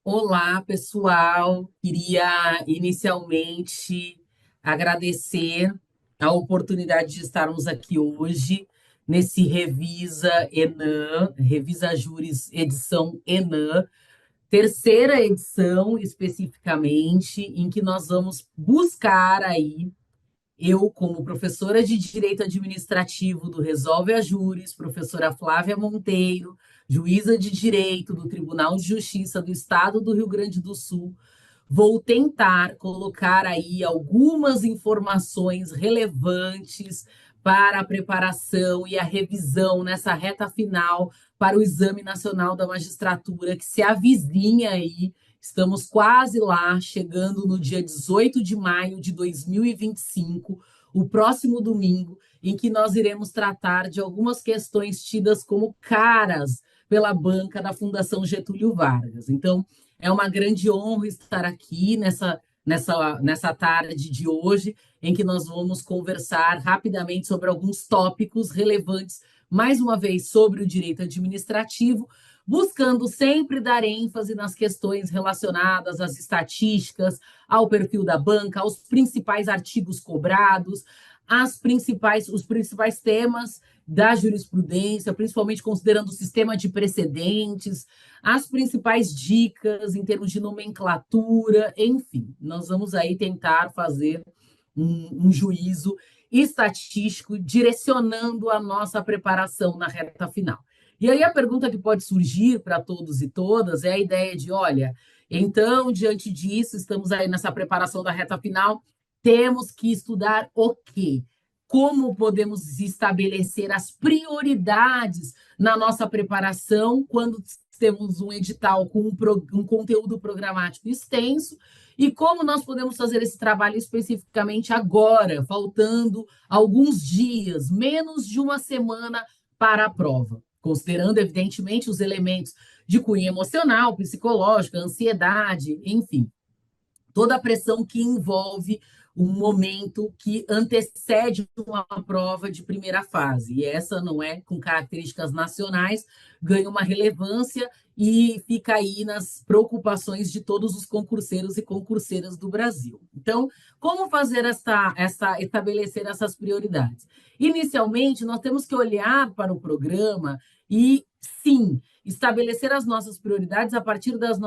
Olá, pessoal. Queria inicialmente agradecer a oportunidade de estarmos aqui hoje nesse Revisa Enam, Revisa Júris edição Enam, terceira edição especificamente, em que nós vamos buscar aí eu, como professora de Direito Administrativo do Resolve a Júris, professora Flávia Monteiro, juíza de Direito do Tribunal de Justiça do Estado do Rio Grande do Sul, vou tentar colocar aí algumas informações relevantes para a preparação e a revisão nessa reta final para o Exame Nacional da Magistratura, que se avizinha aí. Estamos quase lá, chegando no dia 18 de maio de 2025, o próximo domingo, em que nós iremos tratar de algumas questões tidas como caras pela banca da Fundação Getúlio Vargas. Então, é uma grande honra estar aqui nessa tarde de hoje, em que nós vamos conversar rapidamente sobre alguns tópicos relevantes, mais uma vez, sobre o direito administrativo, buscando sempre dar ênfase nas questões relacionadas às estatísticas, ao perfil da banca, aos principais artigos cobrados, os principais temas da jurisprudência, principalmente considerando o sistema de precedentes, as principais dicas em termos de nomenclatura, enfim, nós vamos aí tentar fazer um juízo estatístico direcionando a nossa preparação na reta final. E aí a pergunta que pode surgir para todos e todas é a ideia de, olha, então, diante disso, estamos aí nessa preparação da reta final, temos que estudar o quê? Como podemos estabelecer as prioridades na nossa preparação quando temos um edital com um conteúdo programático extenso e como nós podemos fazer esse trabalho especificamente agora, faltando alguns dias, menos de uma semana para a prova, considerando, evidentemente, os elementos de cunho emocional, psicológico, ansiedade, enfim, toda a pressão que envolve um momento que antecede uma prova de primeira fase. E essa não é com características nacionais, ganha uma relevância e fica aí nas preocupações de todos os concurseiros e concurseiras do Brasil. Então, como fazer estabelecer essas prioridades? Inicialmente, nós temos que olhar para o programa e, sim, estabelecer as nossas prioridades a partir das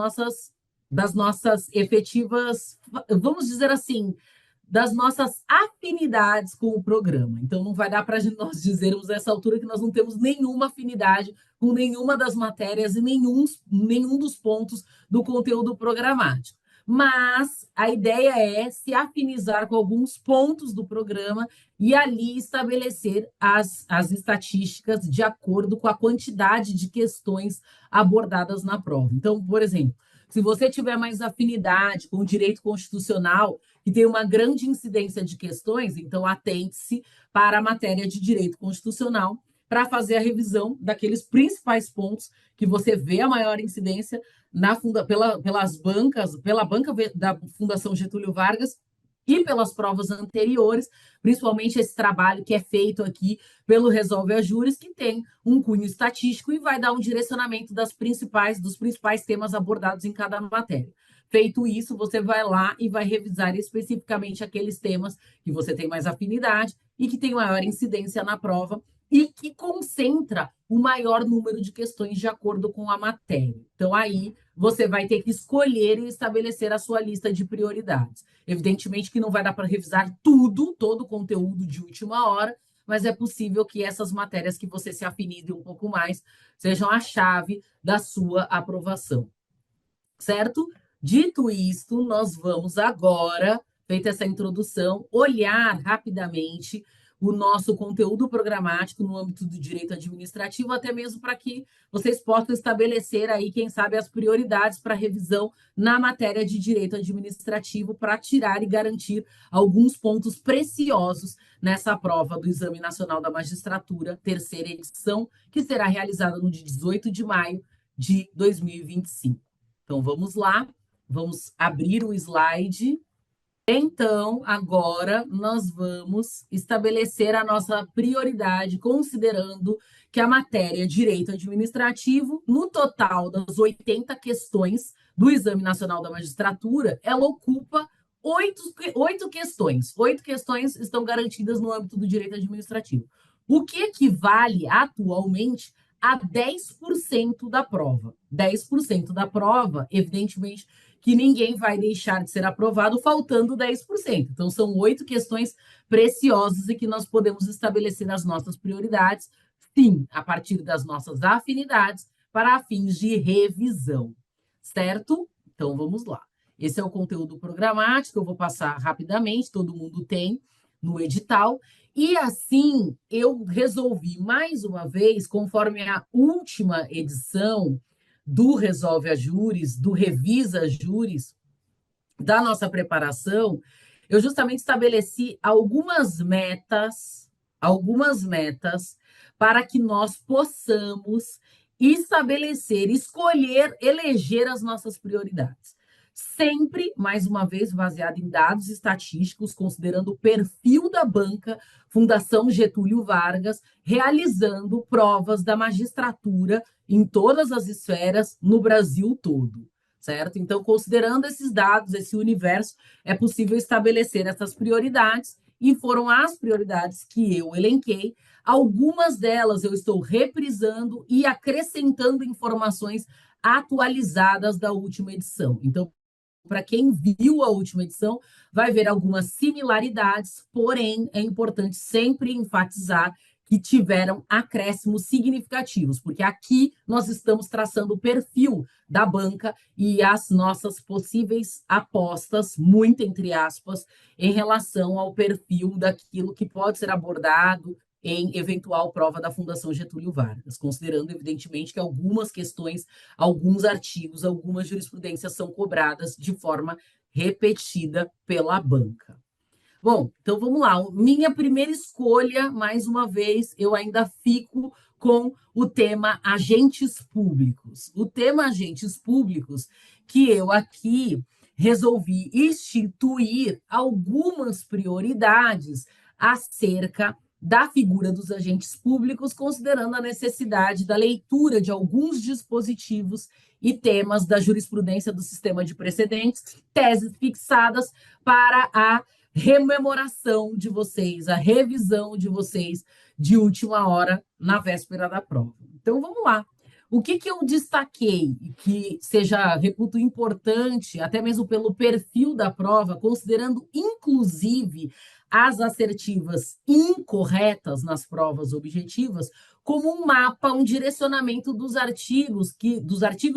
nossas efetivas, vamos dizer assim, das nossas afinidades com o programa. Então, não vai dar para nós dizermos nessa altura que nós não temos nenhuma afinidade com nenhuma das matérias e nenhum dos pontos do conteúdo programático. Mas a ideia é se afinizar com alguns pontos do programa e ali estabelecer as estatísticas de acordo com a quantidade de questões abordadas na prova. Então, por exemplo, se você tiver mais afinidade com o direito constitucional, que tem uma grande incidência de questões, então atente-se para a matéria de direito constitucional para fazer a revisão daqueles principais pontos que você vê a maior incidência pela banca da Fundação Getúlio Vargas e pelas provas anteriores, principalmente esse trabalho que é feito aqui pelo Resolve a Júris, que tem um cunho estatístico e vai dar um direcionamento dos principais temas abordados em cada matéria. Feito isso, você vai lá e vai revisar especificamente aqueles temas que você tem mais afinidade e que tem maior incidência na prova e que concentra o maior número de questões de acordo com a matéria. Então, aí você vai ter que escolher e estabelecer a sua lista de prioridades. Evidentemente que não vai dar para revisar tudo, todo o conteúdo de última hora, mas é possível que essas matérias que você se afinize um pouco mais sejam a chave da sua aprovação, certo? Dito isto, nós vamos agora, feita essa introdução, olhar rapidamente o nosso conteúdo programático no âmbito do direito administrativo, até mesmo para que vocês possam estabelecer aí, quem sabe, as prioridades para revisão na matéria de direito administrativo, para tirar e garantir alguns pontos preciosos nessa prova do Exame Nacional da Magistratura, terceira edição, que será realizada no dia 18 de maio de 2025. Então, vamos lá, vamos abrir o slide. Então, agora nós vamos estabelecer a nossa prioridade, considerando que a matéria direito administrativo, no total das 80 questões do Exame Nacional da Magistratura, ela ocupa oito questões. Oito questões estão garantidas no âmbito do direito administrativo, o que equivale atualmente a 10% da prova. 10% da prova, evidentemente, que ninguém vai deixar de ser aprovado faltando 10%. Então, são oito questões preciosas e que nós podemos estabelecer as nossas prioridades, sim, a partir das nossas afinidades, para fins de revisão, certo? Então, vamos lá. Esse é o conteúdo programático, eu vou passar rapidamente, todo mundo tem no edital. E assim, eu resolvi mais uma vez, conforme a última edição do Resolve a Júris, do Revisa Júris, da nossa preparação, eu justamente estabeleci algumas metas para que nós possamos estabelecer, escolher, eleger as nossas prioridades. Sempre, mais uma vez, baseado em dados estatísticos, considerando o perfil da banca Fundação Getúlio Vargas, realizando provas da magistratura em todas as esferas no Brasil todo, certo? Então, considerando esses dados, esse universo, é possível estabelecer essas prioridades, e foram as prioridades que eu elenquei. Algumas delas eu estou reprisando e acrescentando informações atualizadas da última edição. Então, para quem viu a última edição, vai ver algumas similaridades, porém, é importante sempre enfatizar que tiveram acréscimos significativos, porque aqui nós estamos traçando o perfil da banca e as nossas possíveis apostas, muito entre aspas, em relação ao perfil daquilo que pode ser abordado em eventual prova da Fundação Getúlio Vargas, considerando, evidentemente, que algumas questões, alguns artigos, algumas jurisprudências são cobradas de forma repetida pela banca. Bom, então vamos lá. Minha primeira escolha, mais uma vez, eu ainda fico com o tema agentes públicos. O tema agentes públicos, que eu aqui resolvi instituir algumas prioridades acerca da figura dos agentes públicos, considerando a necessidade da leitura de alguns dispositivos e temas da jurisprudência do sistema de precedentes, teses fixadas para a rememoração de vocês, a revisão de vocês de última hora na véspera da prova. Então, vamos lá. O que eu destaquei que seja, reputo, importante, até mesmo pelo perfil da prova, considerando, inclusive, as assertivas incorretas nas provas objetivas, como um mapa, um direcionamento dos artigos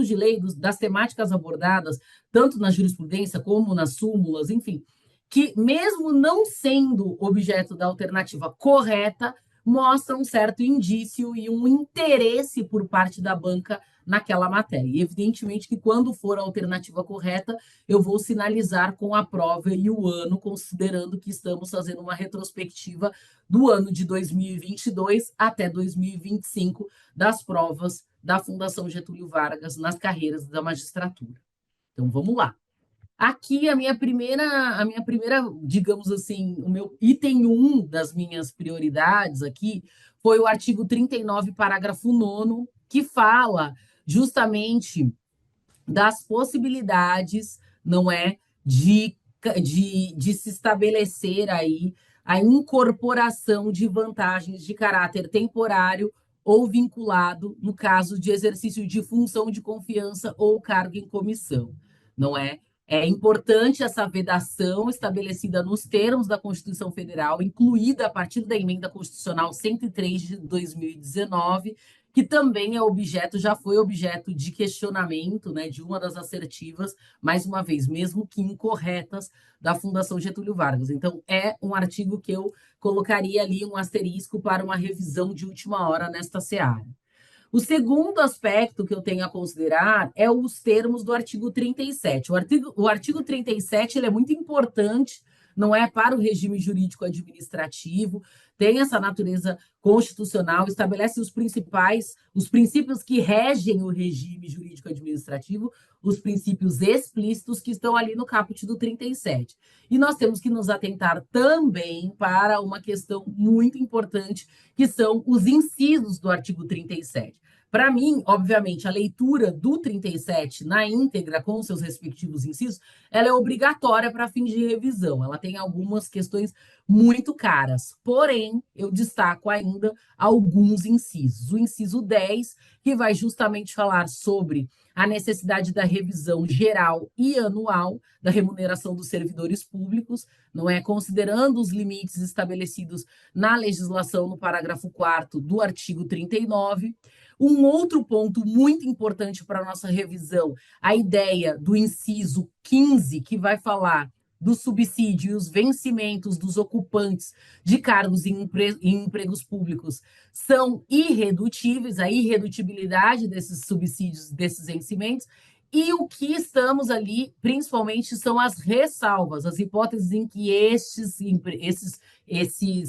de lei, das temáticas abordadas, tanto na jurisprudência como nas súmulas, enfim, que mesmo não sendo objeto da alternativa correta, mostra um certo indício e um interesse por parte da banca naquela matéria. E evidentemente que quando for a alternativa correta, eu vou sinalizar com a prova e o ano, considerando que estamos fazendo uma retrospectiva do ano de 2022 até 2025 das provas da Fundação Getúlio Vargas nas carreiras da magistratura. Então, vamos lá. Aqui a minha primeira, digamos assim, o meu item 1 das minhas prioridades aqui foi o artigo 39, parágrafo 9º, que fala justamente das possibilidades, não é, de se estabelecer aí a incorporação de vantagens de caráter temporário ou vinculado no caso de exercício de função de confiança ou cargo em comissão, não é? É importante essa vedação estabelecida nos termos da Constituição Federal, incluída a partir da Emenda Constitucional 103 de 2019, que também é objeto, já foi objeto de questionamento, né, de uma das assertivas, mais uma vez, mesmo que incorretas, da Fundação Getúlio Vargas. Então, é um artigo que eu colocaria ali um asterisco para uma revisão de última hora nesta seara. O segundo aspecto que eu tenho a considerar é os termos do artigo 37. O artigo 37 ele é muito importante, não é, para o regime jurídico administrativo, tem essa natureza constitucional, estabelece os princípios que regem o regime jurídico administrativo, os princípios explícitos que estão ali no caput do 37. E nós temos que nos atentar também para uma questão muito importante, que são os incisos do artigo 37. Para mim, obviamente, a leitura do 37 na íntegra, com seus respectivos incisos, ela é obrigatória para fins de revisão. Ela tem algumas questões muito caras. Porém, eu destaco ainda alguns incisos. O inciso 10, que vai justamente falar sobre a necessidade da revisão geral e anual da remuneração dos servidores públicos, não é? Considerando os limites estabelecidos na legislação no parágrafo 4º do artigo 39. Um outro ponto muito importante para a nossa revisão, a ideia do inciso 15, que vai falar do subsídio e os vencimentos dos ocupantes de cargos em empregos públicos são irredutíveis, a irredutibilidade desses subsídios, desses vencimentos, e o que estamos ali, principalmente, são as ressalvas, as hipóteses em que esses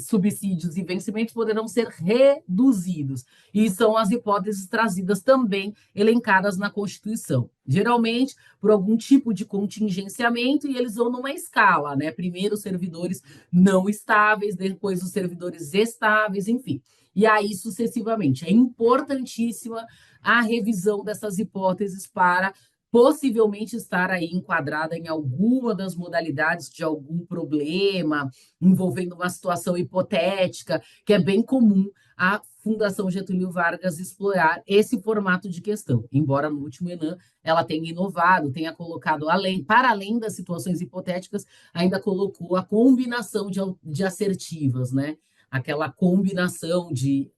subsídios e vencimentos poderão ser reduzidos. E são as hipóteses trazidas também, elencadas na Constituição. Geralmente, por algum tipo de contingenciamento, e eles vão numa escala, né? Primeiro os servidores não estáveis, depois os servidores estáveis, enfim. E aí, sucessivamente. É importantíssima a revisão dessas hipóteses para possivelmente estar aí enquadrada em alguma das modalidades de algum problema, envolvendo uma situação hipotética, que é bem comum a Fundação Getúlio Vargas explorar esse formato de questão. Embora no último Enem ela tenha inovado, tenha colocado, para além das situações hipotéticas, ainda colocou a combinação de assertivas, né? Aquela combinação de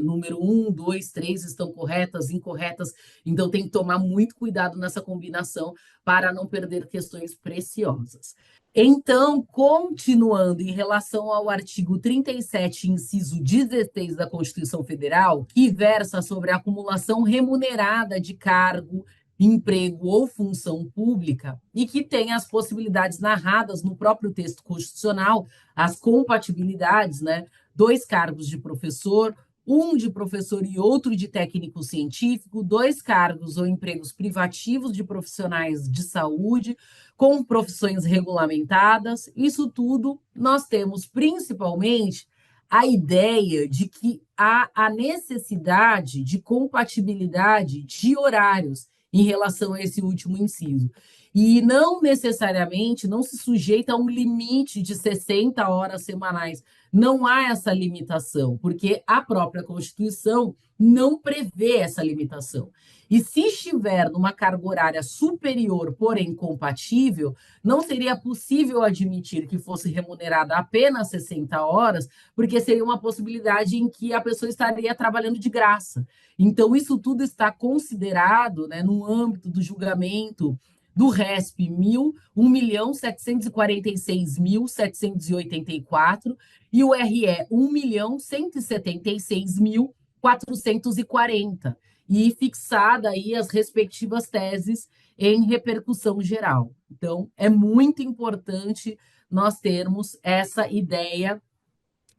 número 1, 2, 3 estão corretas, incorretas. Então, tem que tomar muito cuidado nessa combinação para não perder questões preciosas. Então, continuando em relação ao artigo 37, inciso 16 da Constituição Federal, que versa sobre a acumulação remunerada de cargo, emprego ou função pública, e que tem as possibilidades narradas no próprio texto constitucional, as compatibilidades, né? 2 cargos de professor, um de professor e outro de técnico científico, 2 cargos ou empregos privativos de profissionais de saúde, com profissões regulamentadas. Isso tudo nós temos principalmente a ideia de que há a necessidade de compatibilidade de horários em relação a esse último inciso. E não necessariamente não se sujeita a um limite de 60 horas semanais. Não há essa limitação, porque a própria Constituição não prevê essa limitação. E se estiver numa carga horária superior, porém compatível, não seria possível admitir que fosse remunerada apenas 60 horas, porque seria uma possibilidade em que a pessoa estaria trabalhando de graça. Então, isso tudo está considerado, né, no âmbito do julgamento do RESP 1.746.784 e o RE 1.176.440, e fixada aí as respectivas teses em repercussão geral. Então, é muito importante nós termos essa ideia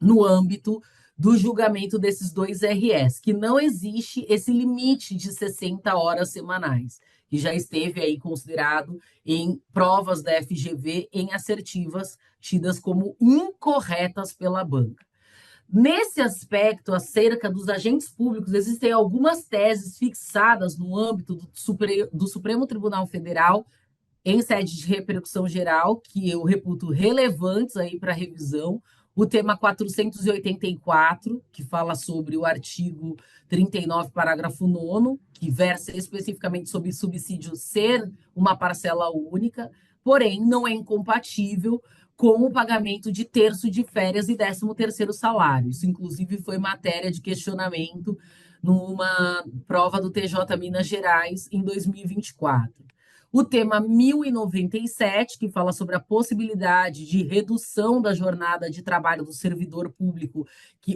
no âmbito do julgamento desses 2 RS, que não existe esse limite de 60 horas semanais, que já esteve aí considerado em provas da FGV em assertivas tidas como incorretas pela banca. Nesse aspecto, acerca dos agentes públicos, existem algumas teses fixadas no âmbito do Supremo Tribunal Federal, em sede de repercussão geral, que eu reputo relevantes aí para revisão. O tema 484, que fala sobre o artigo 39, parágrafo 9º, que versa especificamente sobre subsídio ser uma parcela única, porém não é incompatível com o pagamento de terço de férias e 13º salário. Isso, inclusive, foi matéria de questionamento numa prova do TJ Minas Gerais em 2024. O tema 1097, que fala sobre a possibilidade de redução da jornada de trabalho do servidor público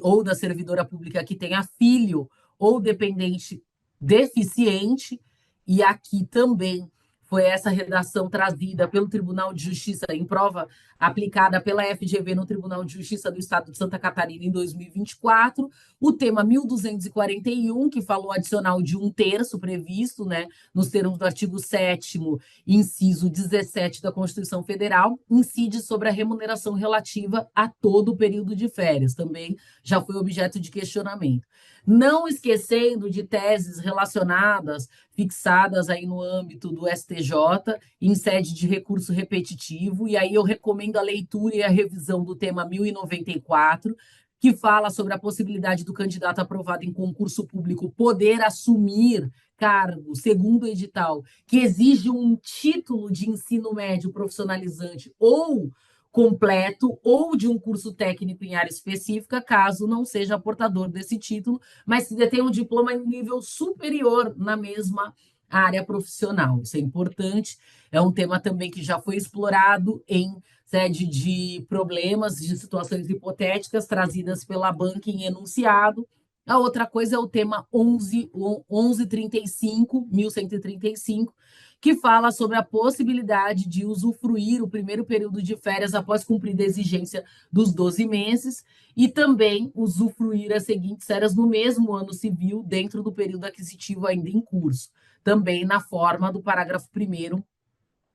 ou da servidora pública que tenha filho ou dependente deficiente, e aqui também foi essa redação trazida pelo Tribunal de Justiça em prova aplicada pela FGV no Tribunal de Justiça do Estado de Santa Catarina em 2024. O tema 1241, que falou adicional de 1/3 previsto, né, nos termos do artigo 7º, inciso 17 da Constituição Federal, incide sobre a remuneração relativa a todo o período de férias. Também já foi objeto de questionamento. Não esquecendo de teses relacionadas, fixadas aí no âmbito do STJ, em sede de recurso repetitivo, e aí eu recomendo a leitura e a revisão do tema 1094, que fala sobre a possibilidade do candidato aprovado em concurso público poder assumir cargo, segundo o edital, que exige um título de ensino médio profissionalizante ou completo ou de um curso técnico em área específica, caso não seja portador desse título, mas se detém um diploma em nível superior na mesma área profissional. Isso é importante, é um tema também que já foi explorado em sede de problemas, de situações hipotéticas trazidas pela banca em enunciado. A outra coisa é o tema 1135, 1135, que fala sobre a possibilidade de usufruir o primeiro período de férias após cumprida a exigência dos 12 meses e também usufruir as seguintes férias no mesmo ano civil, dentro do período aquisitivo ainda em curso, também na forma do parágrafo 1º,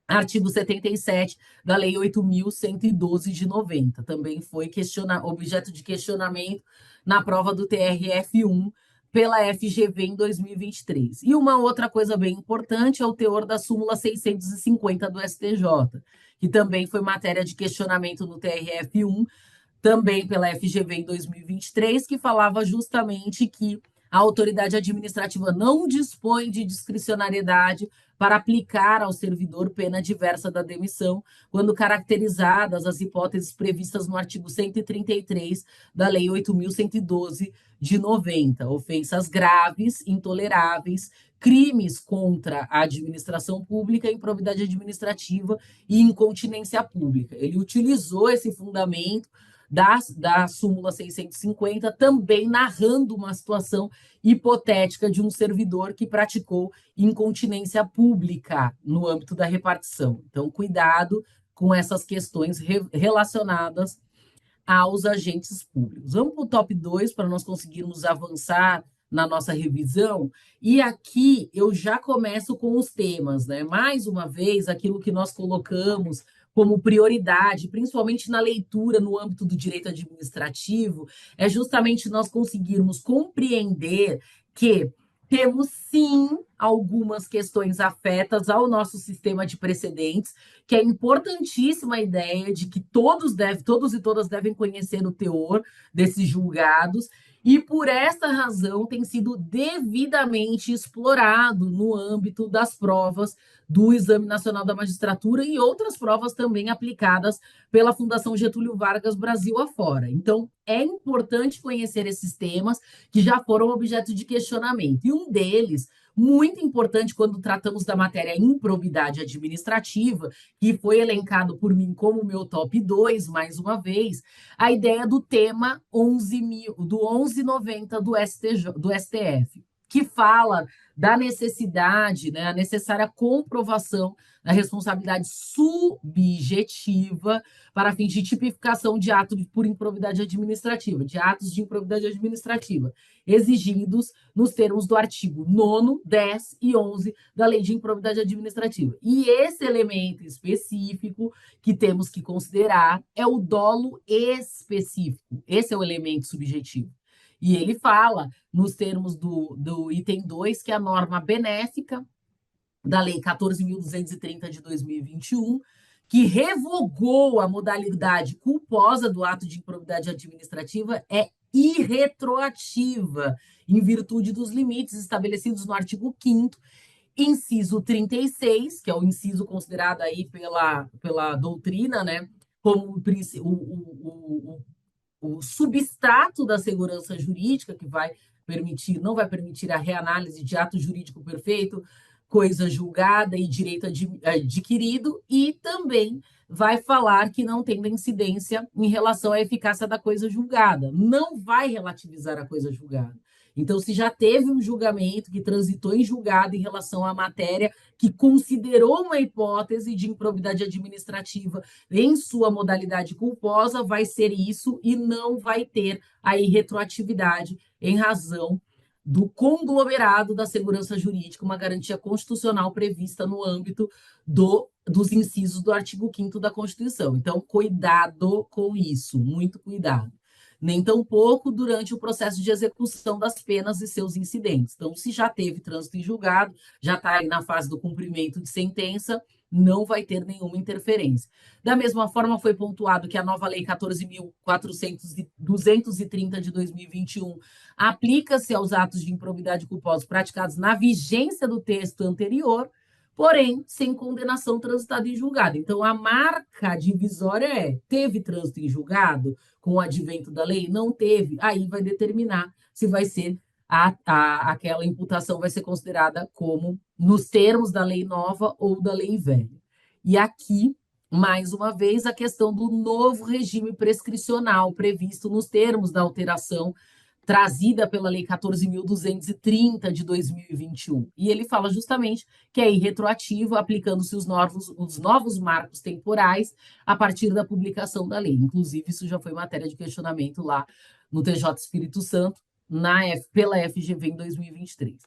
artigo 77 da Lei 8.112 de 90. Também foi objeto de questionamento na prova do TRF1 pela FGV em 2023. E uma outra coisa bem importante é o teor da súmula 650 do STJ, que também foi matéria de questionamento no TRF1, também pela FGV em 2023, que falava justamente que a autoridade administrativa não dispõe de discricionariedade para aplicar ao servidor pena diversa da demissão, quando caracterizadas as hipóteses previstas no artigo 133 da Lei 8.112 de 90, ofensas graves, intoleráveis, crimes contra a administração pública, improbidade administrativa e incontinência pública. Ele utilizou esse fundamento da súmula 650, também narrando uma situação hipotética de um servidor que praticou incontinência pública no âmbito da repartição. Então, cuidado com essas questões relacionadas aos agentes públicos. Vamos para o top 2 para nós conseguirmos avançar na nossa revisão. E aqui eu já começo com os temas, né? Mais uma vez, aquilo que nós colocamos como prioridade, principalmente na leitura no âmbito do direito administrativo, é justamente nós conseguirmos compreender que temos sim algumas questões afetas ao nosso sistema de precedentes, que é importantíssima a ideia de que todos e todas devem conhecer o teor desses julgados, e por essa razão tem sido devidamente explorado no âmbito das provas do Exame Nacional da Magistratura e outras provas também aplicadas pela Fundação Getúlio Vargas Brasil afora. Então, é importante conhecer esses temas que já foram objeto de questionamento. E um deles, muito importante quando tratamos da matéria improbidade administrativa, que foi elencado por mim como meu top 2, mais uma vez, a ideia do tema 1190 do STF, que fala da necessidade, né, a necessária comprovação da responsabilidade subjetiva para fins de tipificação de atos por improbidade administrativa, de atos de improbidade administrativa, exigidos nos termos do artigo 9º, 10 e 11 da Lei de Improbidade Administrativa. E esse elemento específico que temos que considerar é o dolo específico. Esse é o elemento subjetivo. E ele fala, nos termos do item 2, que é a norma benéfica da Lei 14.230 de 2021, que revogou a modalidade culposa do ato de improbidade administrativa, é irretroativa, em virtude dos limites estabelecidos no artigo 5º, inciso 36, que é o inciso considerado aí pela doutrina, né, como o substrato da segurança jurídica, que não vai permitir a reanálise de ato jurídico perfeito, coisa julgada e direito adquirido, e também vai falar que não tem incidência em relação à eficácia da coisa julgada, não vai relativizar a coisa julgada. Então, se já teve um julgamento que transitou em julgado em relação à matéria que considerou uma hipótese de improbidade administrativa em sua modalidade culposa, vai ser isso e não vai ter aí retroatividade em razão do conglomerado da segurança jurídica, uma garantia constitucional prevista no âmbito dos incisos do artigo 5º da Constituição. Então, cuidado com isso, muito cuidado. Nem tampouco durante o processo de execução das penas e seus incidentes. Então, se já teve trânsito em julgado, já está aí na fase do cumprimento de sentença, não vai ter nenhuma interferência. Da mesma forma, foi pontuado que a nova Lei 14.230 de 2021 aplica-se aos atos de improbidade culposos praticados na vigência do texto anterior, porém, sem condenação transitada em julgado. Então, a marca divisória teve trânsito em julgado com o advento da lei? Não teve. Aí vai determinar se vai ser aquela imputação vai ser considerada como nos termos da lei nova ou da lei velha. E aqui, mais uma vez, a questão do novo regime prescricional previsto nos termos da alteração trazida pela Lei 14.230 de 2021. E ele fala justamente que é irretroativo, aplicando-se os novos marcos temporais a partir da publicação da lei. Inclusive, isso já foi matéria de questionamento lá no TJ Espírito Santo, pela FGV em 2023.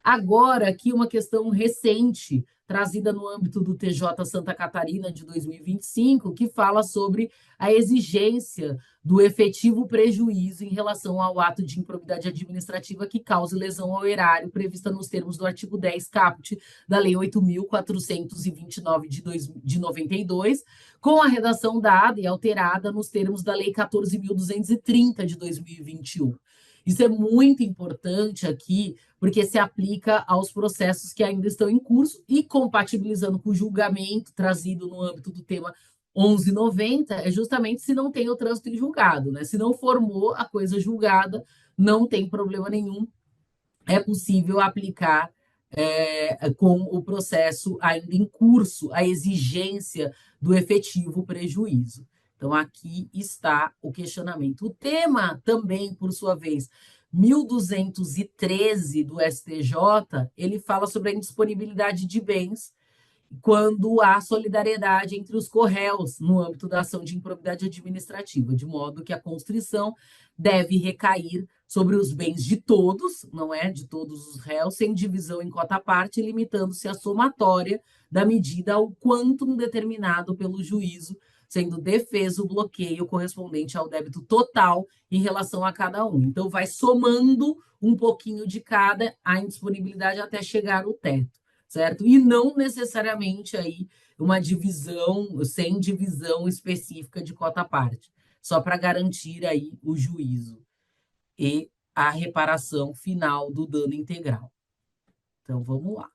Agora, aqui uma questão recente, trazida no âmbito do TJ Santa Catarina de 2025, que fala sobre a exigência do efetivo prejuízo em relação ao ato de improbidade administrativa que cause lesão ao erário, prevista nos termos do artigo 10 caput da Lei 8.429 de 92, com a redação dada e alterada nos termos da Lei 14.230 de 2021. Isso é muito importante aqui, porque se aplica aos processos que ainda estão em curso e compatibilizando com o julgamento trazido no âmbito do tema 1190, é justamente se não tem o trânsito em julgado, né? Se não formou a coisa julgada, não tem problema nenhum, é possível aplicar com o processo ainda em curso a exigência do efetivo prejuízo. Então, aqui está o questionamento. O tema também, por sua vez, 1213 do STJ, ele fala sobre a indisponibilidade de bens quando há solidariedade entre os corréus no âmbito da ação de improbidade administrativa, de modo que a constrição deve recair sobre os bens de todos, não é? De todos os réus, sem divisão em cota parte, limitando-se à somatória da medida ao quantum determinado pelo juízo, sendo defeso o bloqueio correspondente ao débito total em relação a cada um. Então, vai somando um pouquinho de cada a indisponibilidade até chegar ao teto, certo? E não necessariamente aí uma divisão, sem divisão específica de cota parte, só para garantir aí o juízo e a reparação final do dano integral. Então, vamos lá.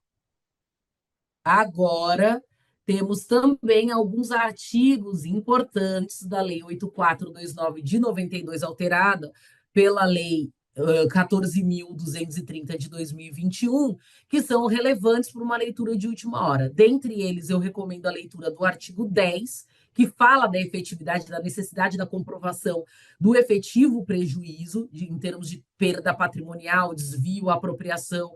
Agora, temos também alguns artigos importantes da Lei 8429 de 92, alterada pela Lei 14.230 de 2021, que são relevantes para uma leitura de última hora. Dentre eles, eu recomendo a leitura do artigo 10, que fala da efetividade, da necessidade da comprovação do efetivo prejuízo, em termos de perda patrimonial, desvio, apropriação,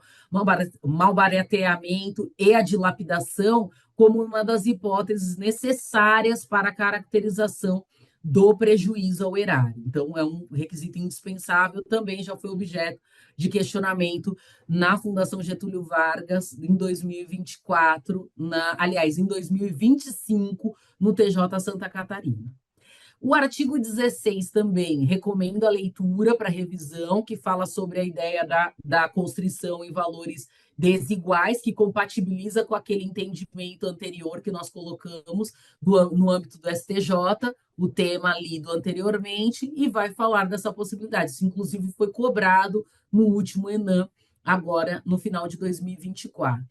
malbarateamento e a dilapidação, como uma das hipóteses necessárias para a caracterização do prejuízo ao erário. Então, é um requisito indispensável, também já foi objeto de questionamento na Fundação Getúlio Vargas em 2024, em 2025, no TJ Santa Catarina. O artigo 16 também recomenda a leitura para revisão, que fala sobre a ideia da constrição em valores desiguais, que compatibiliza com aquele entendimento anterior que nós colocamos no âmbito do STJ, o tema lido anteriormente, e vai falar dessa possibilidade. Isso, inclusive, foi cobrado no último ENAM, agora no final de 2024.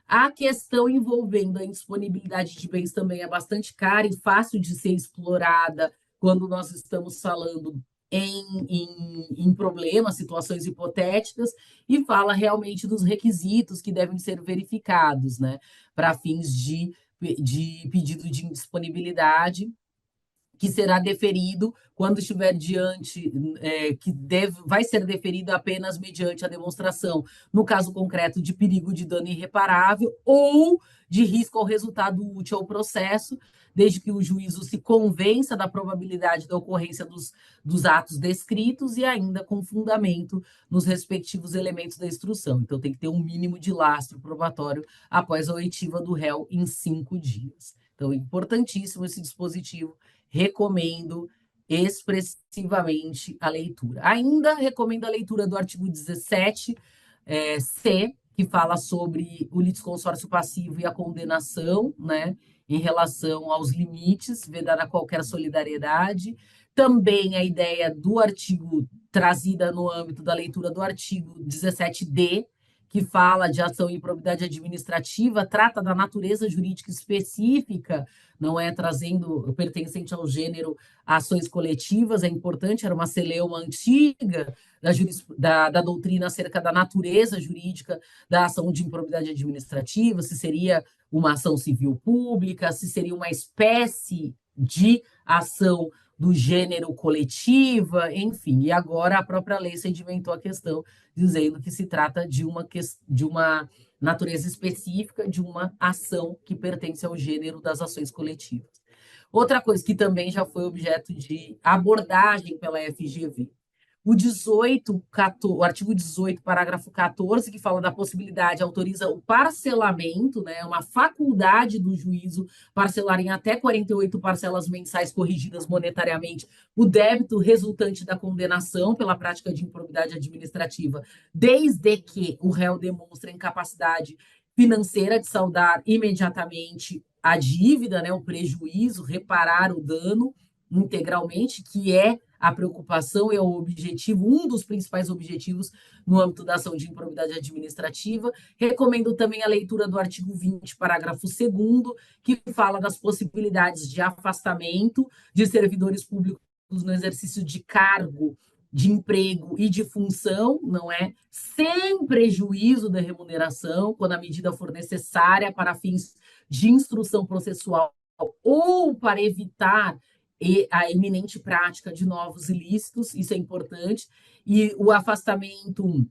A questão envolvendo a indisponibilidade de bens também é bastante cara e fácil de ser explorada quando nós estamos falando em problemas, situações hipotéticas, e fala realmente dos requisitos que devem ser verificados, né, para fins de pedido de indisponibilidade, que será deferido quando estiver diante, vai ser deferido apenas mediante a demonstração, no caso concreto, de perigo de dano irreparável ou de risco ao resultado útil ao processo, desde que o juízo se convença da probabilidade da ocorrência dos atos descritos e ainda com fundamento nos respectivos elementos da instrução. Então, tem que ter um mínimo de lastro probatório após a oitiva do réu em 5 dias. Então, é importantíssimo esse dispositivo, recomendo expressivamente a leitura. Ainda recomendo a leitura do artigo 17, C, que fala sobre o litisconsórcio passivo e a condenação, né, em relação aos limites, vedada qualquer solidariedade. Também a ideia do artigo trazida no âmbito da leitura do artigo 17D, que fala de ação e improbidade administrativa, trata da natureza jurídica específica, não é trazendo pertencente ao gênero ações coletivas, é importante, era uma celeuma antiga da doutrina acerca da natureza jurídica da ação de improbidade administrativa, se seria uma ação civil pública, se seria uma espécie de ação do gênero coletiva, enfim. E agora a própria lei sedimentou a questão, dizendo que se trata de uma natureza específica, de uma ação que pertence ao gênero das ações coletivas. Outra coisa que também já foi objeto de abordagem pela FGV, o artigo 18, parágrafo 14, que fala da possibilidade, autoriza o parcelamento, né, uma faculdade do juízo parcelar em até 48 parcelas mensais corrigidas monetariamente o débito resultante da condenação pela prática de improbidade administrativa, desde que o réu demonstre incapacidade financeira de saldar imediatamente a dívida, né, o prejuízo, reparar o dano integralmente, que é a preocupação e o objetivo, um dos principais objetivos no âmbito da ação de improbidade administrativa. Recomendo também a leitura do artigo 20, parágrafo 2º, que fala das possibilidades de afastamento de servidores públicos no exercício de cargo, de emprego e de função, não é? Sem prejuízo da remuneração, quando a medida for necessária para fins de instrução processual ou para evitar a iminente prática de novos ilícitos, isso é importante, e o afastamento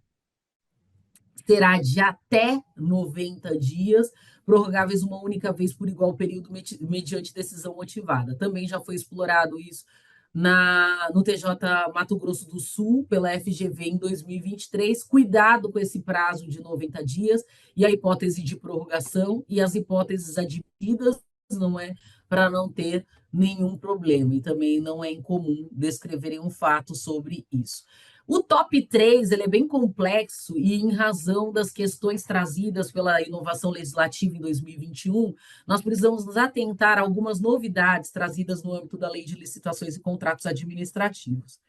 será de até 90 dias, prorrogáveis uma única vez por igual período, mediante decisão motivada. Também já foi explorado isso no TJ Mato Grosso do Sul, pela FGV em 2023. Cuidado com esse prazo de 90 dias e a hipótese de prorrogação e as hipóteses admitidas, não é, para não ter nenhum problema. E também não é incomum descreverem um fato sobre isso. O top 3 ele é bem complexo e, em razão das questões trazidas pela inovação legislativa em 2021, nós precisamos nos atentar a algumas novidades trazidas no âmbito da Lei de Licitações e Contratos Administrativos.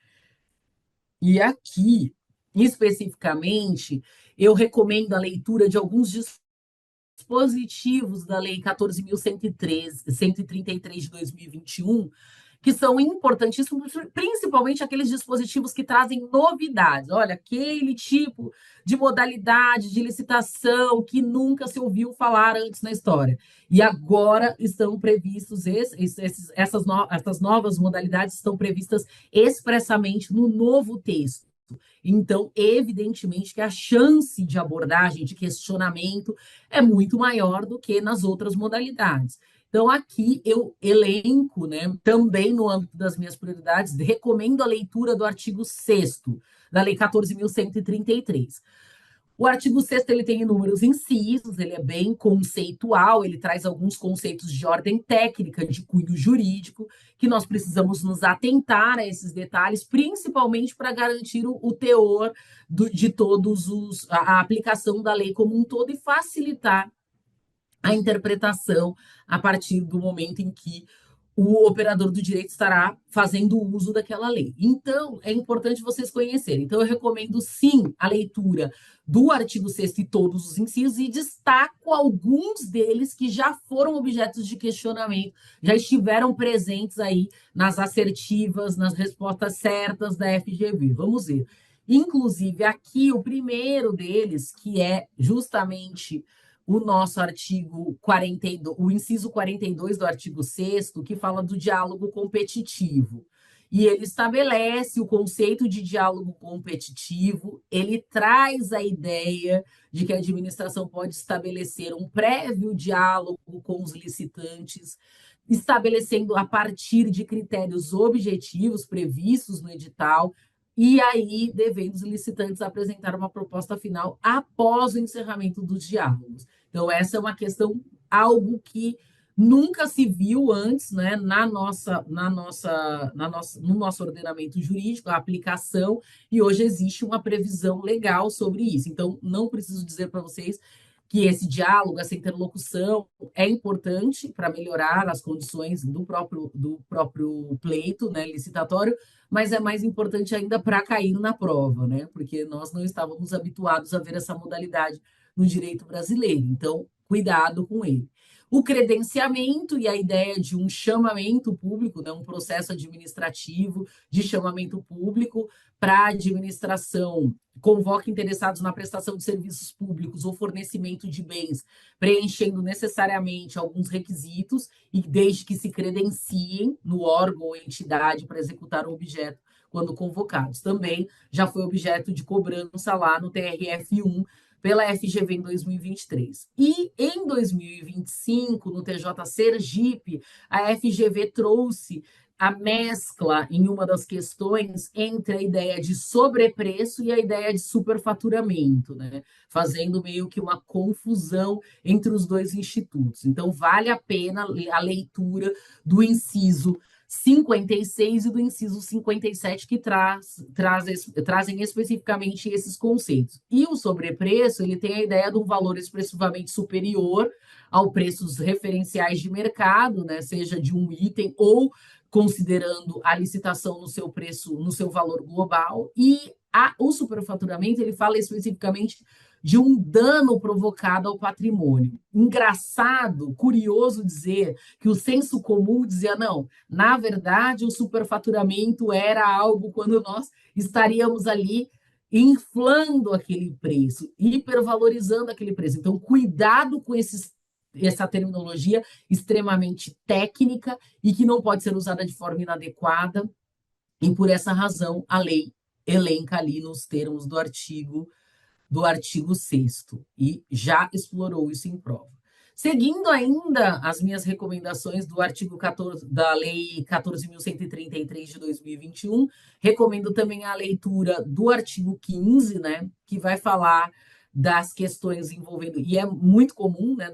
E aqui, especificamente, eu recomendo a leitura de alguns dispositivos da Lei 14.133 de 2021, que são importantíssimos, principalmente aqueles dispositivos que trazem novidades. Olha, aquele tipo de modalidade de licitação que nunca se ouviu falar antes na história. E agora estão previstos, essas novas modalidades estão previstas expressamente no novo texto. Então, evidentemente que a chance de abordagem, de questionamento, é muito maior do que nas outras modalidades. Então, aqui eu elenco, né, também no âmbito das minhas prioridades, recomendo a leitura do artigo 6º da Lei 14.133. O artigo 6º ele tem inúmeros incisos, ele é bem conceitual, ele traz alguns conceitos de ordem técnica, de cunho jurídico, que nós precisamos nos atentar a esses detalhes, principalmente para garantir o teor de todos a aplicação da lei como um todo e facilitar a interpretação a partir do momento em que o operador do direito estará fazendo uso daquela lei. Então, é importante vocês conhecerem. Então, eu recomendo, sim, a leitura do artigo 6º e todos os incisos e destaco alguns deles que já foram objetos de questionamento, já estiveram presentes aí nas assertivas, nas respostas certas da FGV. Vamos ver. Inclusive, aqui, o primeiro deles, que é justamente o nosso artigo 42, o inciso 42 do artigo 6º, que fala do diálogo competitivo. E ele estabelece o conceito de diálogo competitivo, ele traz a ideia de que a administração pode estabelecer um prévio diálogo com os licitantes, estabelecendo a partir de critérios objetivos previstos no edital, e aí devendo os licitantes apresentar uma proposta final após o encerramento dos diálogos. Então, essa é uma questão, algo que nunca se viu antes, né, no nosso ordenamento jurídico, a aplicação, e hoje existe uma previsão legal sobre isso. Então, não preciso dizer para vocês que esse diálogo, essa interlocução é importante para melhorar as condições do próprio pleito, né, licitatório, mas é mais importante ainda para cair na prova, né, porque nós não estávamos habituados a ver essa modalidade no direito brasileiro. Então, cuidado com ele. O credenciamento e a ideia de um chamamento público, né, um processo administrativo de chamamento público para a administração, convoca interessados na prestação de serviços públicos ou fornecimento de bens, preenchendo necessariamente alguns requisitos, e desde que se credenciem no órgão ou entidade para executar o objeto quando convocados. Também já foi objeto de cobrança lá no TRF1 pela FGV em 2023. E em 2025, no TJ Sergipe, a FGV trouxe a mescla em uma das questões entre a ideia de sobrepreço e a ideia de superfaturamento, né? Fazendo meio que uma confusão entre os dois institutos. Então, vale a pena a leitura do inciso 56 e do inciso 57, que trazem especificamente esses conceitos. E o sobrepreço, ele tem a ideia de um valor expressivamente superior ao preços referenciais de mercado, né, seja de um item ou considerando a licitação no seu preço, no seu valor global. E o superfaturamento, ele fala especificamente de um dano provocado ao patrimônio. Engraçado, curioso dizer que o senso comum dizia, não, na verdade, o superfaturamento era algo quando nós estaríamos ali inflando aquele preço, hipervalorizando aquele preço. Então, cuidado com essa terminologia extremamente técnica e que não pode ser usada de forma inadequada, e por essa razão a lei elenca ali nos termos do artigo 6º, e já explorou isso em prova. Seguindo ainda as minhas recomendações do artigo 14, da Lei 14.133 de 2021, recomendo também a leitura do artigo 15, né, que vai falar das questões envolvendo, e é muito comum, né,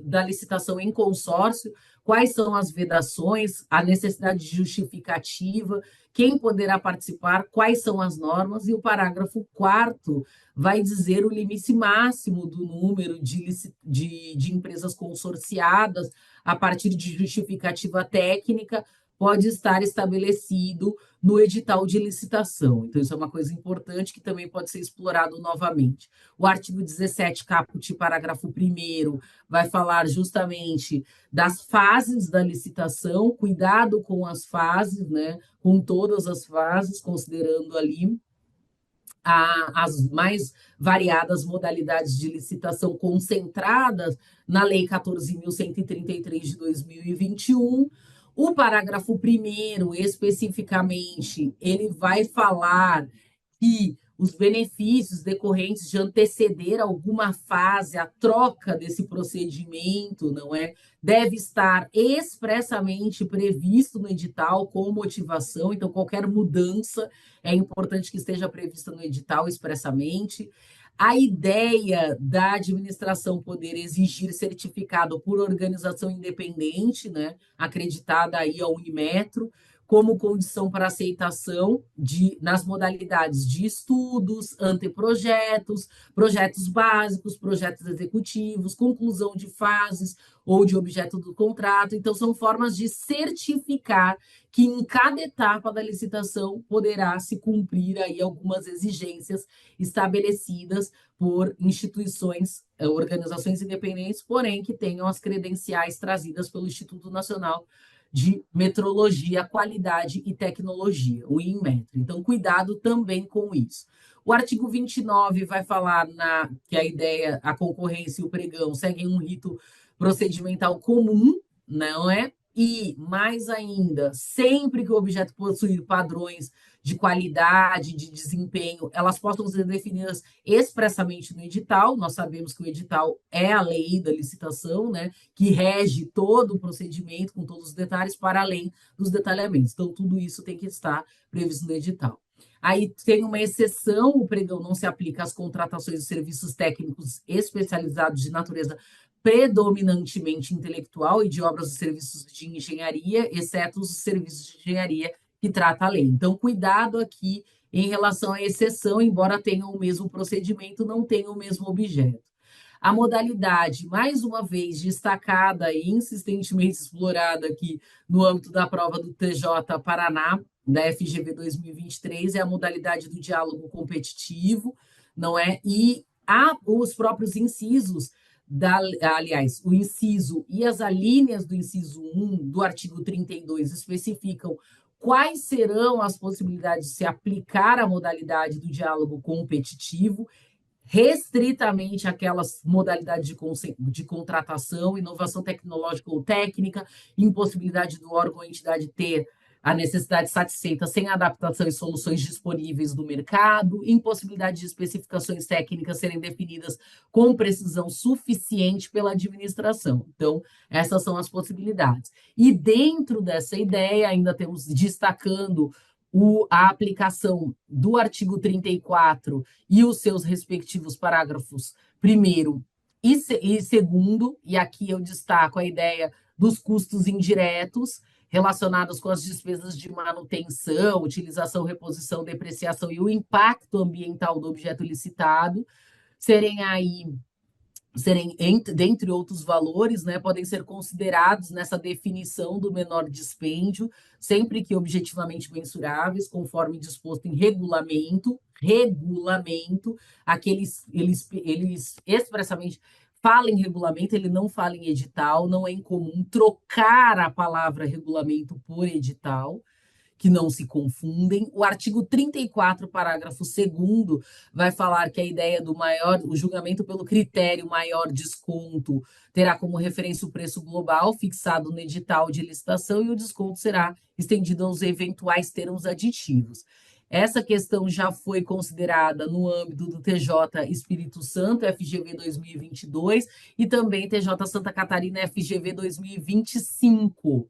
da licitação em consórcio, quais são as vedações, a necessidade de justificativa, quem poderá participar, quais são as normas, e o parágrafo 4º vai dizer o limite máximo do número de empresas consorciadas a partir de justificativa técnica, pode estar estabelecido no edital de licitação. Então, isso é uma coisa importante que também pode ser explorado novamente. O artigo 17, caput, parágrafo 1º, vai falar justamente das fases da licitação, cuidado com as fases, né, com todas as fases, considerando ali as mais variadas modalidades de licitação concentradas na Lei 14.133 de 2021. O parágrafo 1º, especificamente, ele vai falar que os benefícios decorrentes de anteceder alguma fase, a troca desse procedimento, não é? Deve estar expressamente previsto no edital com motivação, então qualquer mudança é importante que esteja prevista no edital expressamente. A ideia da administração poder exigir certificado por organização independente, né, acreditada aí ao Unimetro, como condição para aceitação nas modalidades de estudos, anteprojetos, projetos básicos, projetos executivos, conclusão de fases ou de objeto do contrato. Então, são formas de certificar que em cada etapa da licitação poderá se cumprir aí algumas exigências estabelecidas por instituições, organizações independentes, porém que tenham as credenciais trazidas pelo Instituto Nacional de metrologia, qualidade e tecnologia, o Inmetro. Então, cuidado também com isso. O artigo 29 vai falar que a ideia, a concorrência e o pregão seguem um rito procedimental comum, não é? E, mais ainda, sempre que o objeto possuir padrões de qualidade, de desempenho, elas possam ser definidas expressamente no edital. Nós sabemos que o edital é a lei da licitação, né, que rege todo o procedimento com todos os detalhes, para além dos detalhamentos. Então, tudo isso tem que estar previsto no edital. Aí tem uma exceção, o pregão não se aplica às contratações de serviços técnicos especializados de natureza predominantemente intelectual e de obras e serviços de engenharia, exceto os serviços de engenharia que trata a lei. Então, cuidado aqui em relação à exceção, embora tenham o mesmo procedimento, não tenham o mesmo objeto. A modalidade, mais uma vez, destacada e insistentemente explorada aqui no âmbito da prova do TJ Paraná, da FGV 2023, é a modalidade do diálogo competitivo, não é? E há os próprios incisos aliás, o inciso e as alíneas do inciso 1 do artigo 32 especificam quais serão as possibilidades de se aplicar a modalidade do diálogo competitivo, restritamente aquelas modalidades de contratação, inovação tecnológica ou técnica, impossibilidade do órgão ou entidade ter a necessidade satisfeita sem adaptação e soluções disponíveis do mercado, impossibilidade de especificações técnicas serem definidas com precisão suficiente pela administração. Então, essas são as possibilidades. E dentro dessa ideia, ainda temos destacando a aplicação do artigo 34 e os seus respectivos parágrafos primeiro e segundo, e aqui eu destaco a ideia dos custos indiretos, relacionados com as despesas de manutenção, utilização, reposição, depreciação e o impacto ambiental do objeto licitado, serem dentre outros valores, né, podem ser considerados nessa definição do menor dispêndio, sempre que objetivamente mensuráveis, conforme disposto em regulamento, aqueles eles expressamente fala em regulamento, ele não fala em edital, não é incomum trocar a palavra regulamento por edital, que não se confundem. O artigo 34, parágrafo 2º, vai falar que a ideia do o julgamento pelo critério maior desconto terá como referência o preço global fixado no edital de licitação e o desconto será estendido aos eventuais termos aditivos. Essa questão já foi considerada no âmbito do TJ Espírito Santo, FGV 2022, e também TJ Santa Catarina, FGV 2025.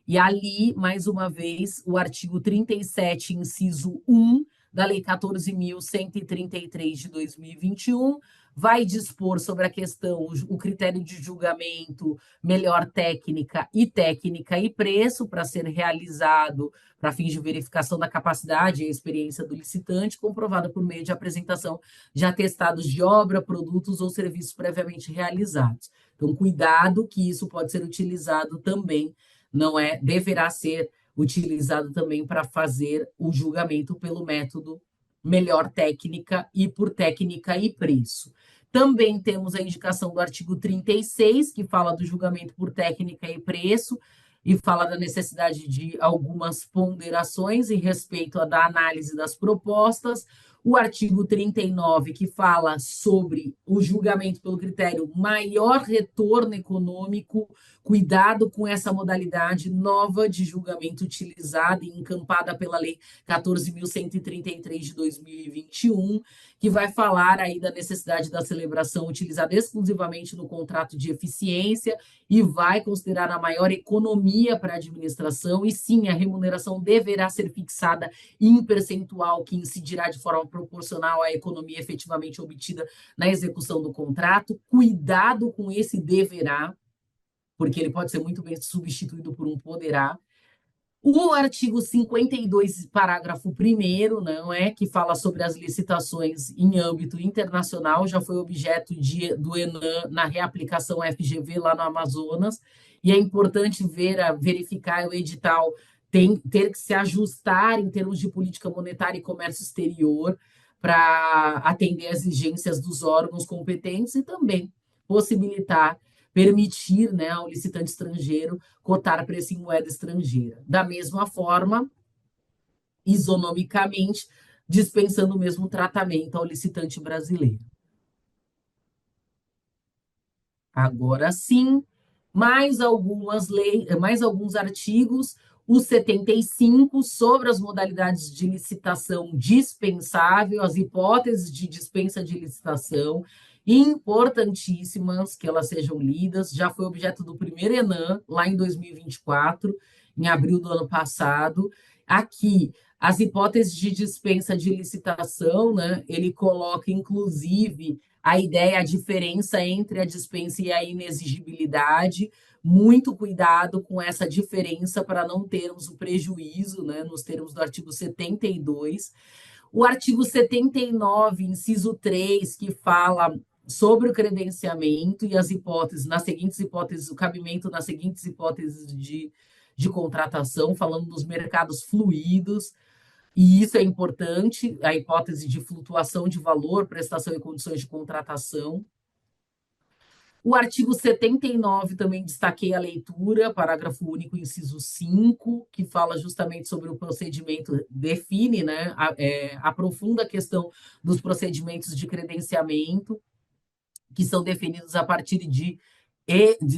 E ali, mais uma vez, o artigo 37, inciso 1 da Lei 14.133 de 2021, vai dispor sobre a questão, o critério de julgamento, melhor técnica e preço para ser realizado para fins de verificação da capacidade e experiência do licitante, comprovada por meio de apresentação de atestados de obra, produtos ou serviços previamente realizados. Então, cuidado que isso pode ser utilizado também, não é, deverá ser utilizado também para fazer o julgamento pelo método melhor técnica e por técnica e preço. Também temos a indicação do artigo 36, que fala do julgamento por técnica e preço, e fala da necessidade de algumas ponderações em respeito da análise das propostas. O artigo 39, que fala sobre o julgamento pelo critério maior retorno econômico, cuidado com essa modalidade nova de julgamento utilizada e encampada pela Lei 14.133 de 2021, que vai falar aí da necessidade da celebração utilizada exclusivamente no contrato de eficiência e vai considerar a maior economia para a administração, e sim, a remuneração deverá ser fixada em percentual que incidirá de forma proporcional à economia efetivamente obtida na execução do contrato. Cuidado com esse deverá, porque ele pode ser muito bem substituído por um poderá. O artigo 52, parágrafo 1º, não é, que fala sobre as licitações em âmbito internacional, já foi objeto do ENAM na reaplicação FGV lá no Amazonas, e é importante verificar o edital ter que se ajustar em termos de política monetária e comércio exterior para atender às exigências dos órgãos competentes e também possibilitar permitir, né, ao licitante estrangeiro cotar preço em moeda estrangeira. Da mesma forma, isonomicamente, dispensando o mesmo tratamento ao licitante brasileiro. Agora sim, mais alguns artigos, o 75 sobre as modalidades de licitação dispensável, as hipóteses de dispensa de licitação, importantíssimas que elas sejam lidas, já foi objeto do primeiro ENAM, lá em 2024, em abril do ano passado. Aqui, as hipóteses de dispensa de licitação, né, ele coloca, inclusive, a ideia, a diferença entre a dispensa e a inexigibilidade, muito cuidado com essa diferença para não termos o prejuízo, né, nos termos do artigo 72. O artigo 79, inciso 3, que fala sobre o credenciamento e as hipóteses, nas seguintes hipóteses, o cabimento nas seguintes hipóteses de contratação, falando dos mercados fluidos, e isso é importante, a hipótese de flutuação de valor, prestação e condições de contratação. O artigo 79 também destaquei a leitura, parágrafo único, inciso 5, que fala justamente sobre o procedimento, define, né, aprofunda a questão dos procedimentos de credenciamento, que são definidos a partir